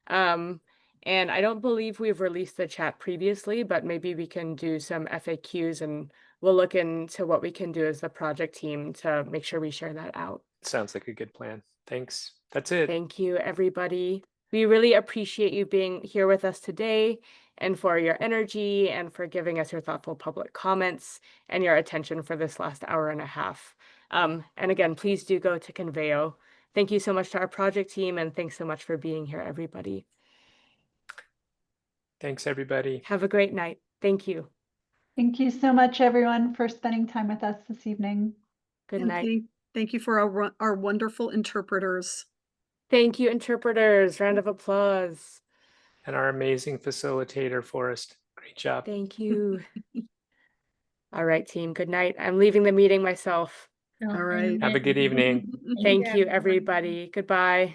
And I don't believe we've released the chat previously, but maybe we can do some FAQs, and we'll look into what we can do as the project team to make sure we share that out. Sounds like a good plan. Thanks. That's it. Thank you, everybody. We really appreciate you being here with us today, and for your energy and for giving us your thoughtful public comments and your attention for this last hour and a half. And again, please do go to Conveo. Thank you so much to our project team, and thanks so much for being here, everybody. Thanks, everybody. Have a great night. Thank you. Thank you so much, everyone, for spending time with us this evening. Good And night. thank you for our wonderful interpreters. Thank you, interpreters. Round of applause. And our amazing facilitator, Forrest. Great job. Thank you. All right, team. Good night. I'm leaving the meeting myself. All right. Have a good evening. Thank you, everybody. Goodbye.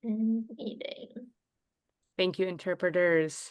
Meeting. Thank you, interpreters.